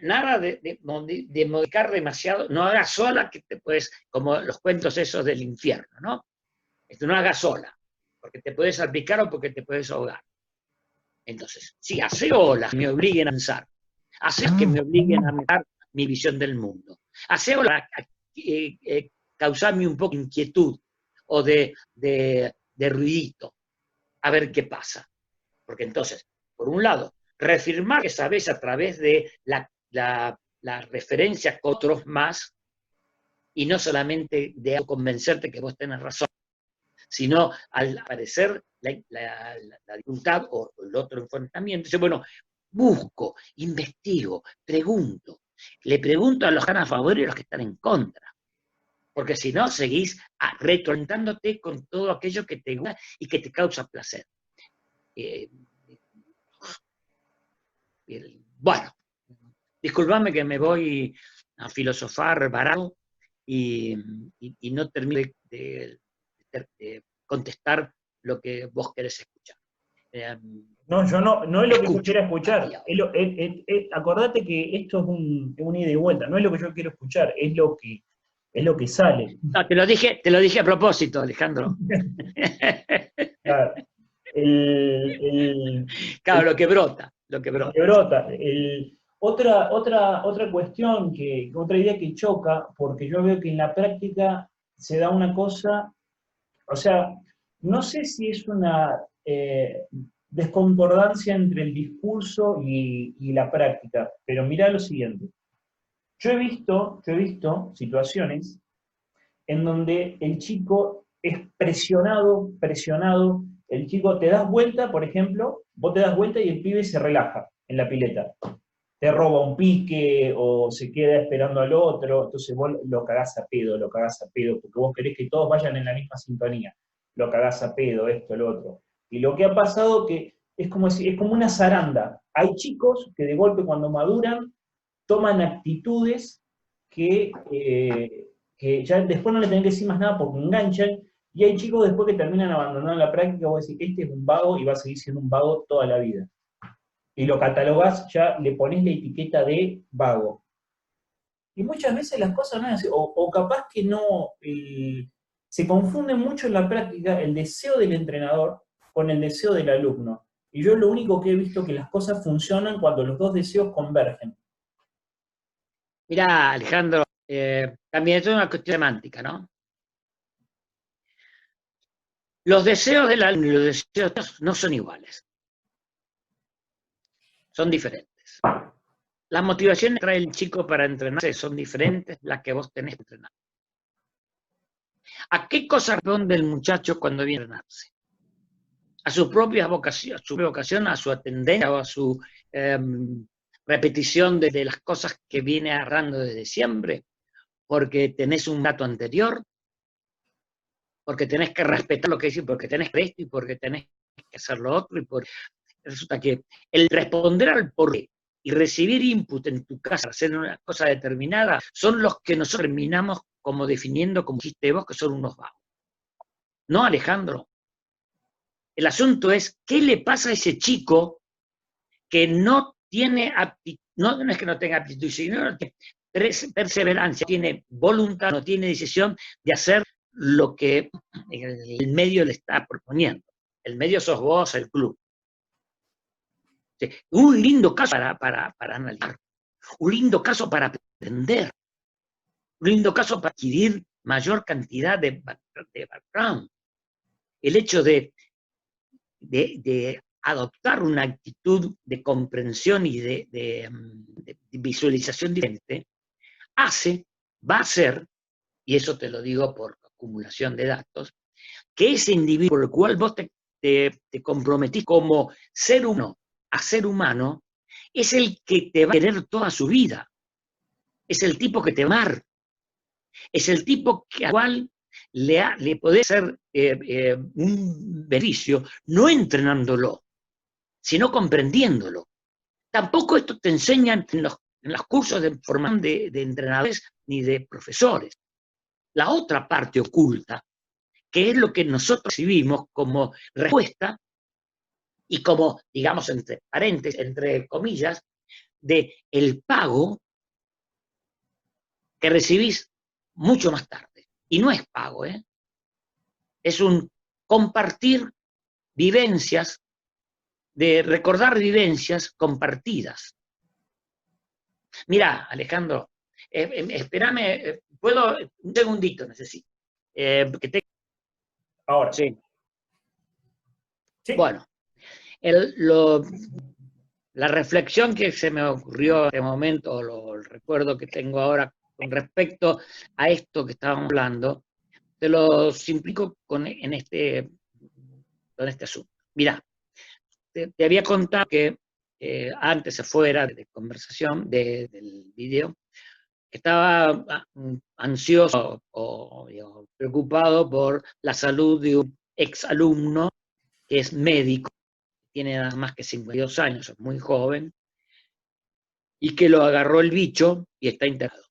Nada de modificar demasiado, no hagas sola, que te puedes, como los cuentos esos del infierno, ¿no? No hagas sola, porque te puedes salpicar o porque te puedes ahogar. Entonces, sí, hace olas que me obliguen a pensar, haces que me obliguen a mejorar mi visión del mundo, hace olas causarme un poco de inquietud o de ruidito, a ver qué pasa. Porque entonces, por un lado, reafirmar que sabes a través de la referencia con otros más, y no solamente de convencerte que vos tenés razón, sino al aparecer la dificultad o el otro enfrentamiento, dice, bueno, busco, investigo, pregunto. Le pregunto a los que están a favor y a los que están en contra. Porque si no, seguís retroalimentándote con todo aquello que te gusta y que te causa placer. Bueno, disculpame que me voy a filosofar barato, y no termino de contestar lo que vos querés escuchar.
No, yo no es lo que yo
Escucho.
quiero escuchar. Acordate que esto es un ida y vuelta, no es lo que yo quiero escuchar, es lo que sale.
No, te lo dije a propósito, Alejandro.
Claro,
Claro, lo que brota, lo que
lo que
brota.
brota. Otra cuestión, otra idea que choca, porque yo veo que en la práctica se da una cosa, o sea, no sé si es una desconcordancia entre el discurso y la práctica, pero mirá lo siguiente. Yo he visto situaciones en donde el chico es presionado, el chico te das vuelta, por ejemplo, vos te das vuelta y el pibe se relaja en la pileta. Te roba un pique o se queda esperando al otro, entonces vos lo cagás a pedo, porque vos querés que todos vayan en la misma sintonía. Lo cagás a pedo, esto, lo otro. Y lo que ha pasado que es como una zaranda. Hay chicos que de golpe cuando maduran toman actitudes que ya después no le tenés que decir más nada porque enganchan, y hay chicos después que terminan abandonando la práctica, vos decís, este es un vago y va a seguir siendo un vago toda la vida. Y lo catalogás, ya le ponés la etiqueta de vago. Y muchas veces las cosas no es así, o capaz que no, se confunde mucho en la práctica el deseo del entrenador con el deseo del alumno. Y yo lo único que he visto que las cosas funcionan cuando los dos deseos convergen.
Mirá, Alejandro, también es una cuestión semántica, ¿no? Los deseos del alumno y los deseos no son iguales, son diferentes. Las motivaciones que trae el chico para entrenarse son diferentes las que vos tenés que entrenar. ¿A qué cosa responde el muchacho cuando viene a entrenarse? A su propia vocación, a su tendencia o a su repetición de las cosas que viene agarrando desde siempre, porque tenés un dato anterior, porque tenés que respetar lo que dice, porque tenés que esto y porque tenés que hacer lo otro, y resulta que el responder al por qué y recibir input en tu casa, hacer una cosa determinada, son los que nosotros terminamos como definiendo, como dijiste vos, que son unos vagos. No, Alejandro. El asunto es, ¿qué le pasa a ese chico que no tiene aptitud? No es que no tenga aptitud, sino que perseverancia, tiene voluntad, no tiene decisión de hacer lo que el medio le está proponiendo. El medio sos vos, el club. Un lindo caso para analizar, un lindo caso para aprender, un lindo caso para adquirir mayor cantidad de background. El hecho de adoptar una actitud de comprensión y de visualización diferente, va a hacer, y eso te lo digo por acumulación de datos, que ese individuo por el cual vos te comprometís como ser humano a ser humano, es el que te va a querer toda su vida. Es el tipo que te va a amar. Es el tipo al cual le podés hacer un beneficio, no entrenándolo, sino comprendiéndolo. Tampoco esto te enseñan en los cursos de formación de entrenadores ni de profesores. La otra parte oculta, que es lo que nosotros recibimos como respuesta y como, digamos, entre paréntesis, entre comillas, de el pago que recibís mucho más tarde. Y no es pago, ¿eh? Es un compartir vivencias, de recordar vivencias compartidas. Mira, Alejandro, espérame, ¿puedo? Un segundito necesito.
Ahora.
Sí.
¿Sí?
Bueno, la reflexión que se me ocurrió en este momento, o el recuerdo que tengo ahora con respecto a esto que estábamos hablando, te lo simplifico con este asunto. Mirá, te había contado que antes, afuera de conversación, del video, estaba ansioso o preocupado por la salud de un exalumno que es médico, tiene nada más que 52 años, es muy joven, y que lo agarró el bicho y está internado.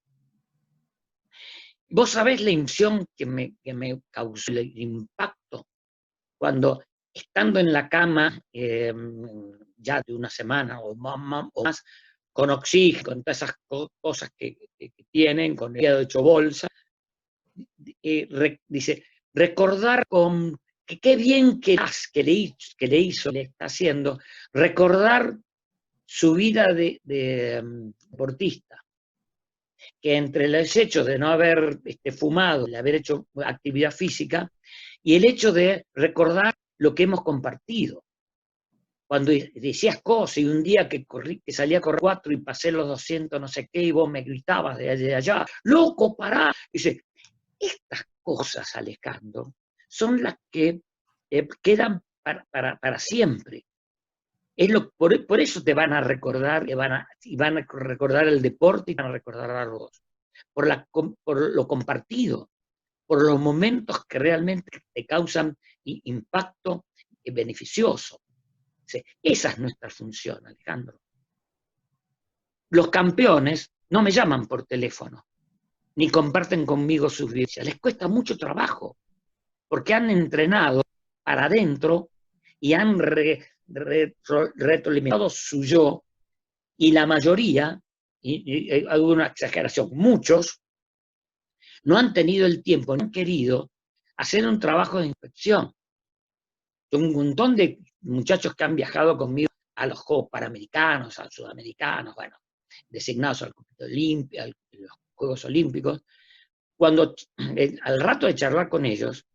vos sabés la impresión que me causó el impacto cuando, estando en la cama ya de una semana o más, con oxígeno, con todas esas cosas que tienen, con el hígado hecho bolsa, dice, recordar con que qué bien que le hizo, le está haciendo, recordar su vida de deportista, que entre los hechos de no haber fumado, de haber hecho actividad física, y el hecho de recordar lo que hemos compartido. Cuando decías cosas, y un día que salí a correr 4 y pasé los 200 no sé qué, y vos me gritabas de allá, loco, pará. Dice, estas cosas, Alejandro, son las que quedan para siempre. Por eso te van a recordar, y van a recordar el deporte y van a recordar a vos. Por lo compartido, por los momentos que realmente te causan impacto beneficioso. Esa es nuestra función, Alejandro. Los campeones no me llaman por teléfono, ni comparten conmigo sus vivencias. Les cuesta mucho trabajo, porque han entrenado para adentro y han retroalimentado su yo, y la mayoría, y hay una exageración, muchos, no han tenido el tiempo, no han querido hacer un trabajo de inspección. Un montón de muchachos que han viajado conmigo a los Juegos Panamericanos, a los Sudamericanos, bueno, designados a los Juegos Olímpicos, cuando al rato de charlar con ellos,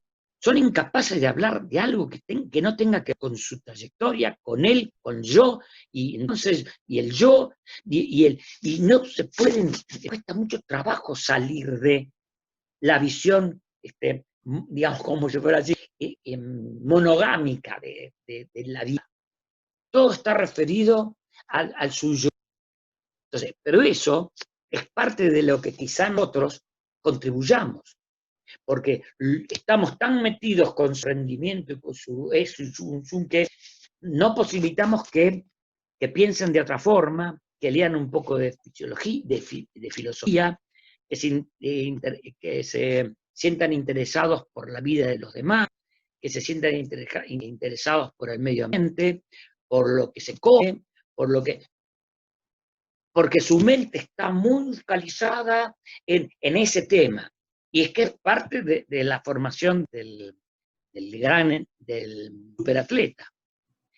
son incapaces de hablar de algo que no tenga que ver con su trayectoria, con él, con yo, y entonces, y el yo, y no se pueden, cuesta mucho trabajo salir de la visión, digamos, como si fuera así, monogámica de la vida. Todo está referido al suyo. Entonces, pero eso es parte de lo que quizá nosotros contribuyamos, porque estamos tan metidos con su rendimiento y con su que no posibilitamos que piensen de otra forma, que lean un poco de fisiología, de filosofía, que se sientan interesados por la vida de los demás, que se sientan interesados por el medio ambiente, por lo que se come, porque su mente está muy focalizada en ese tema. Y es que es parte de la formación del superatleta.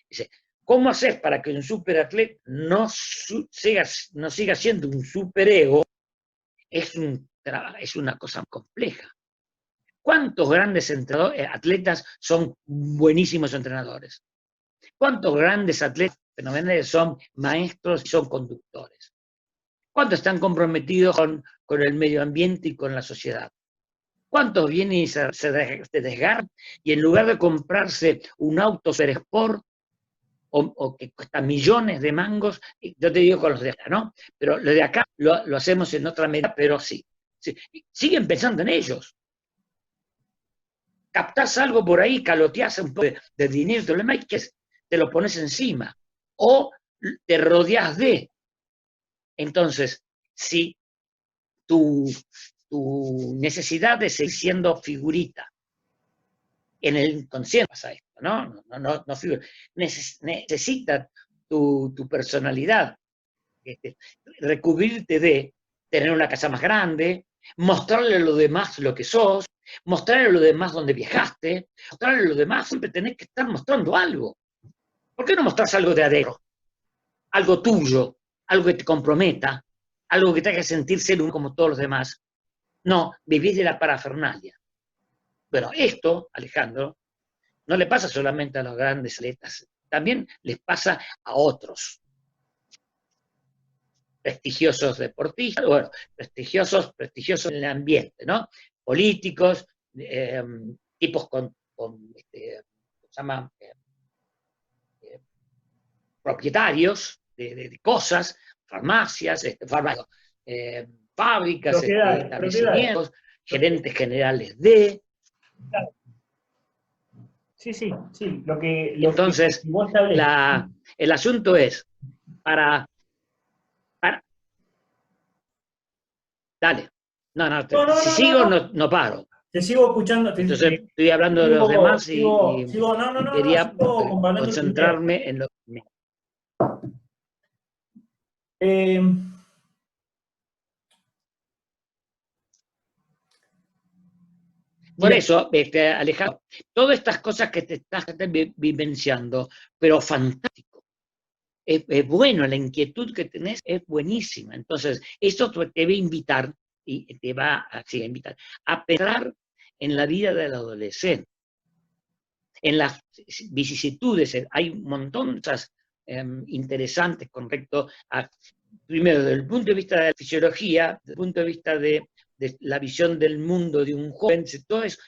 Dice, ¿cómo haces para que un superatleta no siga siendo un superego? Es una cosa compleja. ¿Cuántos grandes atletas son buenísimos entrenadores? ¿Cuántos grandes atletas fenomenales son maestros y son conductores? ¿Cuántos están comprometidos con el medio ambiente y con la sociedad? ¿Cuántos vienen y se desgarran y en lugar de comprarse un auto Super Sport o que cuesta millones de mangos, yo te digo con los de acá, ¿no? Pero lo de acá lo hacemos en otra medida, pero sí. Siguen pensando en ellos. Captás algo por ahí, caloteás un poco de dinero, te lo pones encima. O te rodeás de. Entonces, si tu necesidad de seguir siendo figurita, en el inconsciente pasa esto, ¿no? No figura. Necesita tu personalidad recubrirte de tener una casa más grande, mostrarle a los demás lo que sos, mostrarle a los demás dónde viajaste, mostrarle a los demás, siempre tenés que estar mostrando algo. ¿Por qué no mostrás algo de adentro? Algo tuyo, algo que te comprometa, algo que te haga sentir ser uno como todos los demás. No, vivís de la parafernalia. Bueno, esto, Alejandro, no le pasa solamente a los grandes atletas, también les pasa a otros prestigiosos deportistas, bueno, prestigiosos en el ambiente, ¿no? Políticos, tipos con se llama, propietarios de cosas, farmacias, fábricas, establecimientos, gerentes generales de.
Sí.
Entonces, el asunto es, dale. No,
No, no,
si
no, no,
sigo
no.
no paro.
Te sigo escuchando.
Entonces estoy hablando de los demás
No, no,
y
no, no,
quería
sigo comparando tu idea.
concentrarme en lo que...
Eh,
Por
mira,
eso, Alejandro, todas estas cosas que te estás vivenciando, pero fantástico. Es bueno, la inquietud que tenés es buenísima. Entonces, eso te va a invitar, y te va a invitar, a pensar en la vida del adolescente, en las vicisitudes. Hay un montón de cosas interesantes con respecto a, primero, desde el punto de vista de la fisiología, desde el punto de vista de la visión del mundo de un joven, todo eso.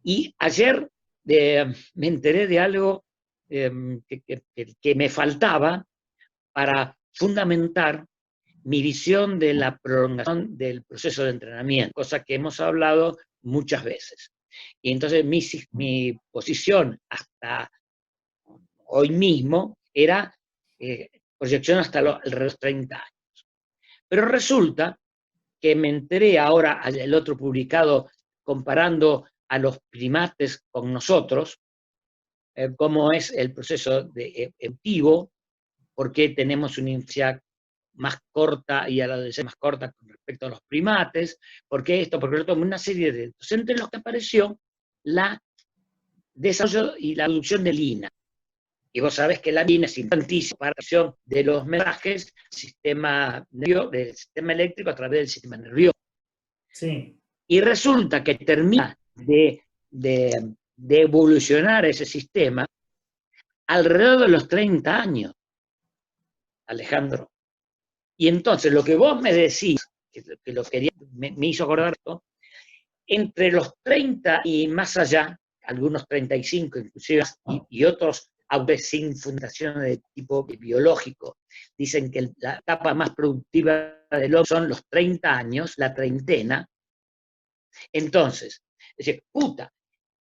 Y ayer me enteré de algo que me faltaba para fundamentar mi visión de la prolongación del proceso de entrenamiento, cosa que hemos hablado muchas veces. Y entonces mi posición hasta hoy mismo era proyección hasta los 30 años. Pero resulta que me enteré ahora, el otro publicado, comparando a los primates con nosotros, cómo es el proceso evolutivo, por qué tenemos una infancia más corta y a la adolescencia más corta con respecto a los primates, por qué esto, porque lo otro, una serie de datos, entre los que apareció la desarrollo y la producción de lina. Y vos sabés que la lina es importantísima para la acción de los mensajes del sistema eléctrico a través del sistema nervioso.
sí.
Y resulta que termina de evolucionar ese sistema alrededor de los 30 años, Alejandro. Y entonces lo que vos me decís, que lo quería, me hizo acordar esto, entre los 30 y más allá, algunos 35 inclusive, y otros, aunque sin fundaciones de tipo biológico, dicen que la etapa más productiva del hombre son los 30 años, la treintena. Entonces, es decir,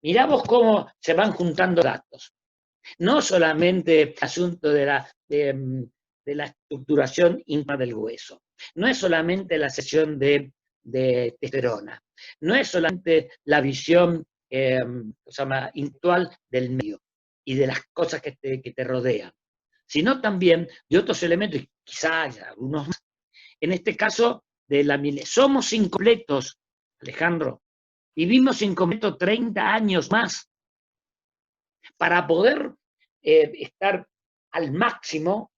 mirá vos cómo se van juntando datos. No solamente el asunto de la estructuración íntima del hueso, no es solamente la sesión de testosterona, no es solamente la visión intelectual del medio y de las cosas que te rodean, sino también de otros elementos, y quizás algunos más. En este caso, somos incompletos, Alejandro, vivimos incompletos 30 años más para poder estar al máximo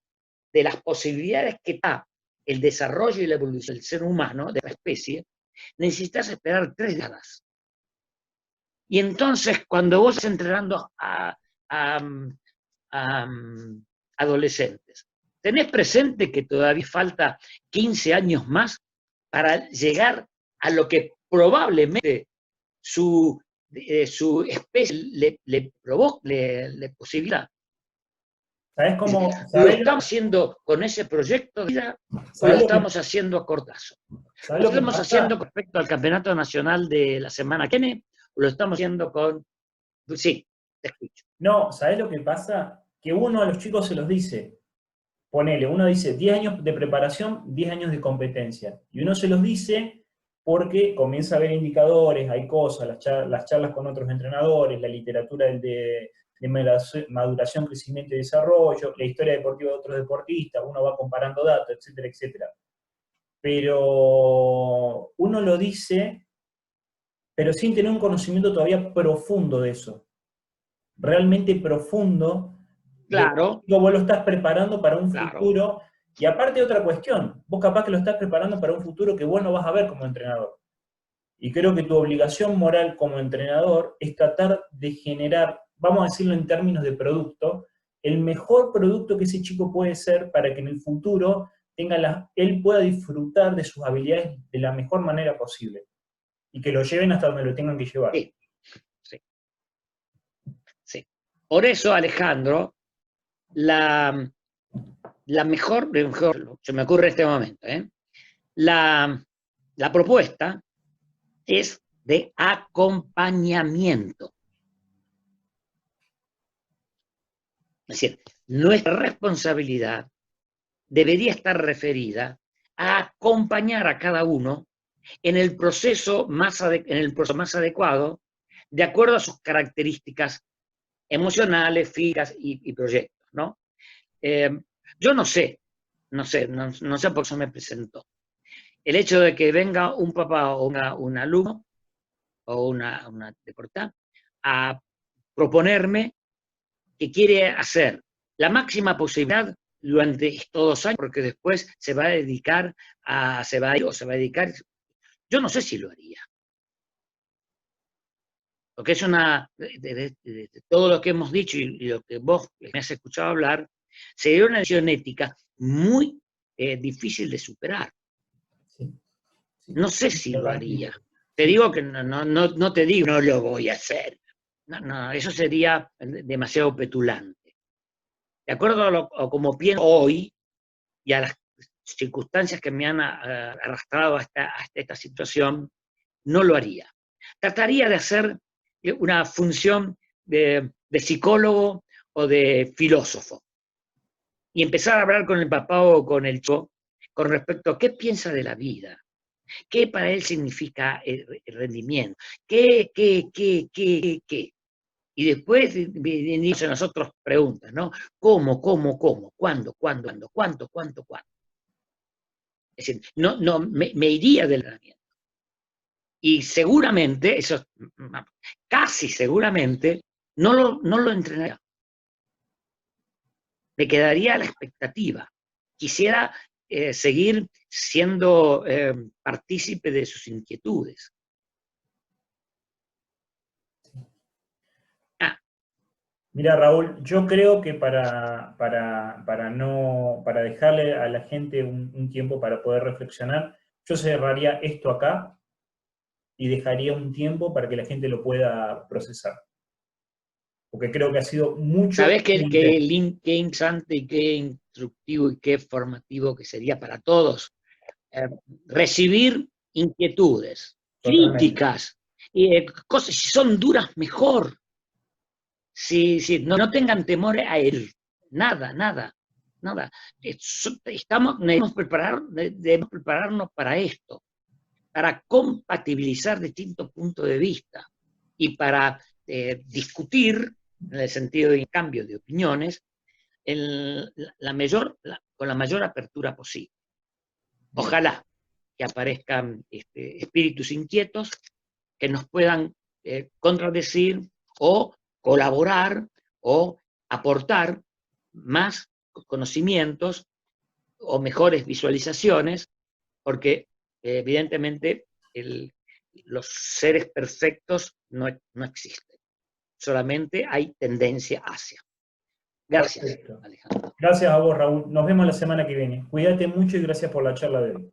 de las posibilidades que da el desarrollo y la evolución del ser humano, de la especie. Necesitas esperar 3 décadas. Y entonces, cuando vos estás entrenando a adolescentes, tenés presente que todavía falta 15 años más para llegar a lo que probablemente su especie le posibilita.
¿Sabés cómo?
¿Lo estamos haciendo con ese proyecto de vida o lo estamos haciendo a cortazo? ¿Lo
lo que
estamos
pasa?
haciendo con respecto al campeonato nacional de la semana que viene o lo estamos haciendo con... Sí, te escucho.
No, ¿sabés lo que pasa? Que uno a los chicos se los dice, ponele, uno dice 10 años de preparación, 10 años de competencia. Y uno se los dice porque comienza a ver indicadores, hay cosas, las charlas con otros entrenadores, la literatura de maduración, crecimiento y desarrollo, la historia deportiva de otros deportistas, uno va comparando datos, etcétera, etcétera. Pero uno lo dice, pero sin tener un conocimiento todavía profundo de eso. Realmente profundo.
Claro.
Vos lo estás preparando para un
Claro.
futuro. Y aparte otra cuestión, vos capaz que lo estás preparando para un futuro que vos no vas a ver como entrenador. Y creo que tu obligación moral como entrenador es tratar de generar, vamos a decirlo en términos de producto, el mejor producto que ese chico puede ser para que en el futuro él pueda disfrutar de sus habilidades de la mejor manera posible. Y que lo lleven hasta donde lo tengan que llevar.
Sí. Sí. Sí. Por eso, Alejandro, la mejor, se me ocurre en este momento, la propuesta es de acompañamiento. Es decir, nuestra responsabilidad debería estar referida a acompañar a cada uno en el proceso más adecuado, de acuerdo a sus características emocionales, físicas y proyectos, ¿no? Yo no sé por qué eso me presentó. El hecho de que venga un papá o un alumno o una deportada a proponerme que quiere hacer la máxima posibilidad durante estos 2 años, porque después se va a dedicar yo no sé si lo haría. Porque es de todo lo que hemos dicho y lo que vos me has escuchado hablar, sería una decisión ética muy difícil de superar.
Sí, sí.
No sé si lo haría. Te digo que no te digo, no lo voy a hacer. No, eso sería demasiado petulante. De acuerdo a como pienso hoy y a las circunstancias que me han arrastrado hasta esta situación, no lo haría. Trataría de hacer una función de psicólogo o de filósofo y empezar a hablar con el papá o con el chico con respecto a qué piensa de la vida, qué para él significa el rendimiento, qué. Y después inician las otras preguntas, ¿no? ¿Cómo? ¿Cuándo? ¿Cuánto? Es decir, no me iría del entrenamiento. Y seguramente, casi seguramente, no lo entrenaría. Me quedaría a la expectativa. Quisiera seguir siendo partícipe de sus inquietudes.
Mira, Raúl, yo creo que para dejarle a la gente un tiempo para poder reflexionar, yo cerraría esto acá y dejaría un tiempo para que la gente lo pueda procesar. Porque creo que ha sido mucho.
¿Sabés qué interesante y qué instructivo y qué formativo que sería para todos? Recibir inquietudes,
Totalmente.
críticas, cosas, si son duras, mejor. Si no tengan temor a él, nada. Debemos prepararnos para esto, para compatibilizar distintos puntos de vista y para discutir, en el sentido de cambio de opiniones, con la mayor apertura posible. Ojalá que aparezcan espíritus inquietos que nos puedan contradecir o colaborar o aportar más conocimientos o mejores visualizaciones, porque evidentemente los seres perfectos no existen, solamente hay tendencia hacia. Gracias,
Perfecto.
Alejandro.
Gracias a vos, Raúl. Nos vemos la semana que viene. Cuídate mucho y gracias por la charla de hoy.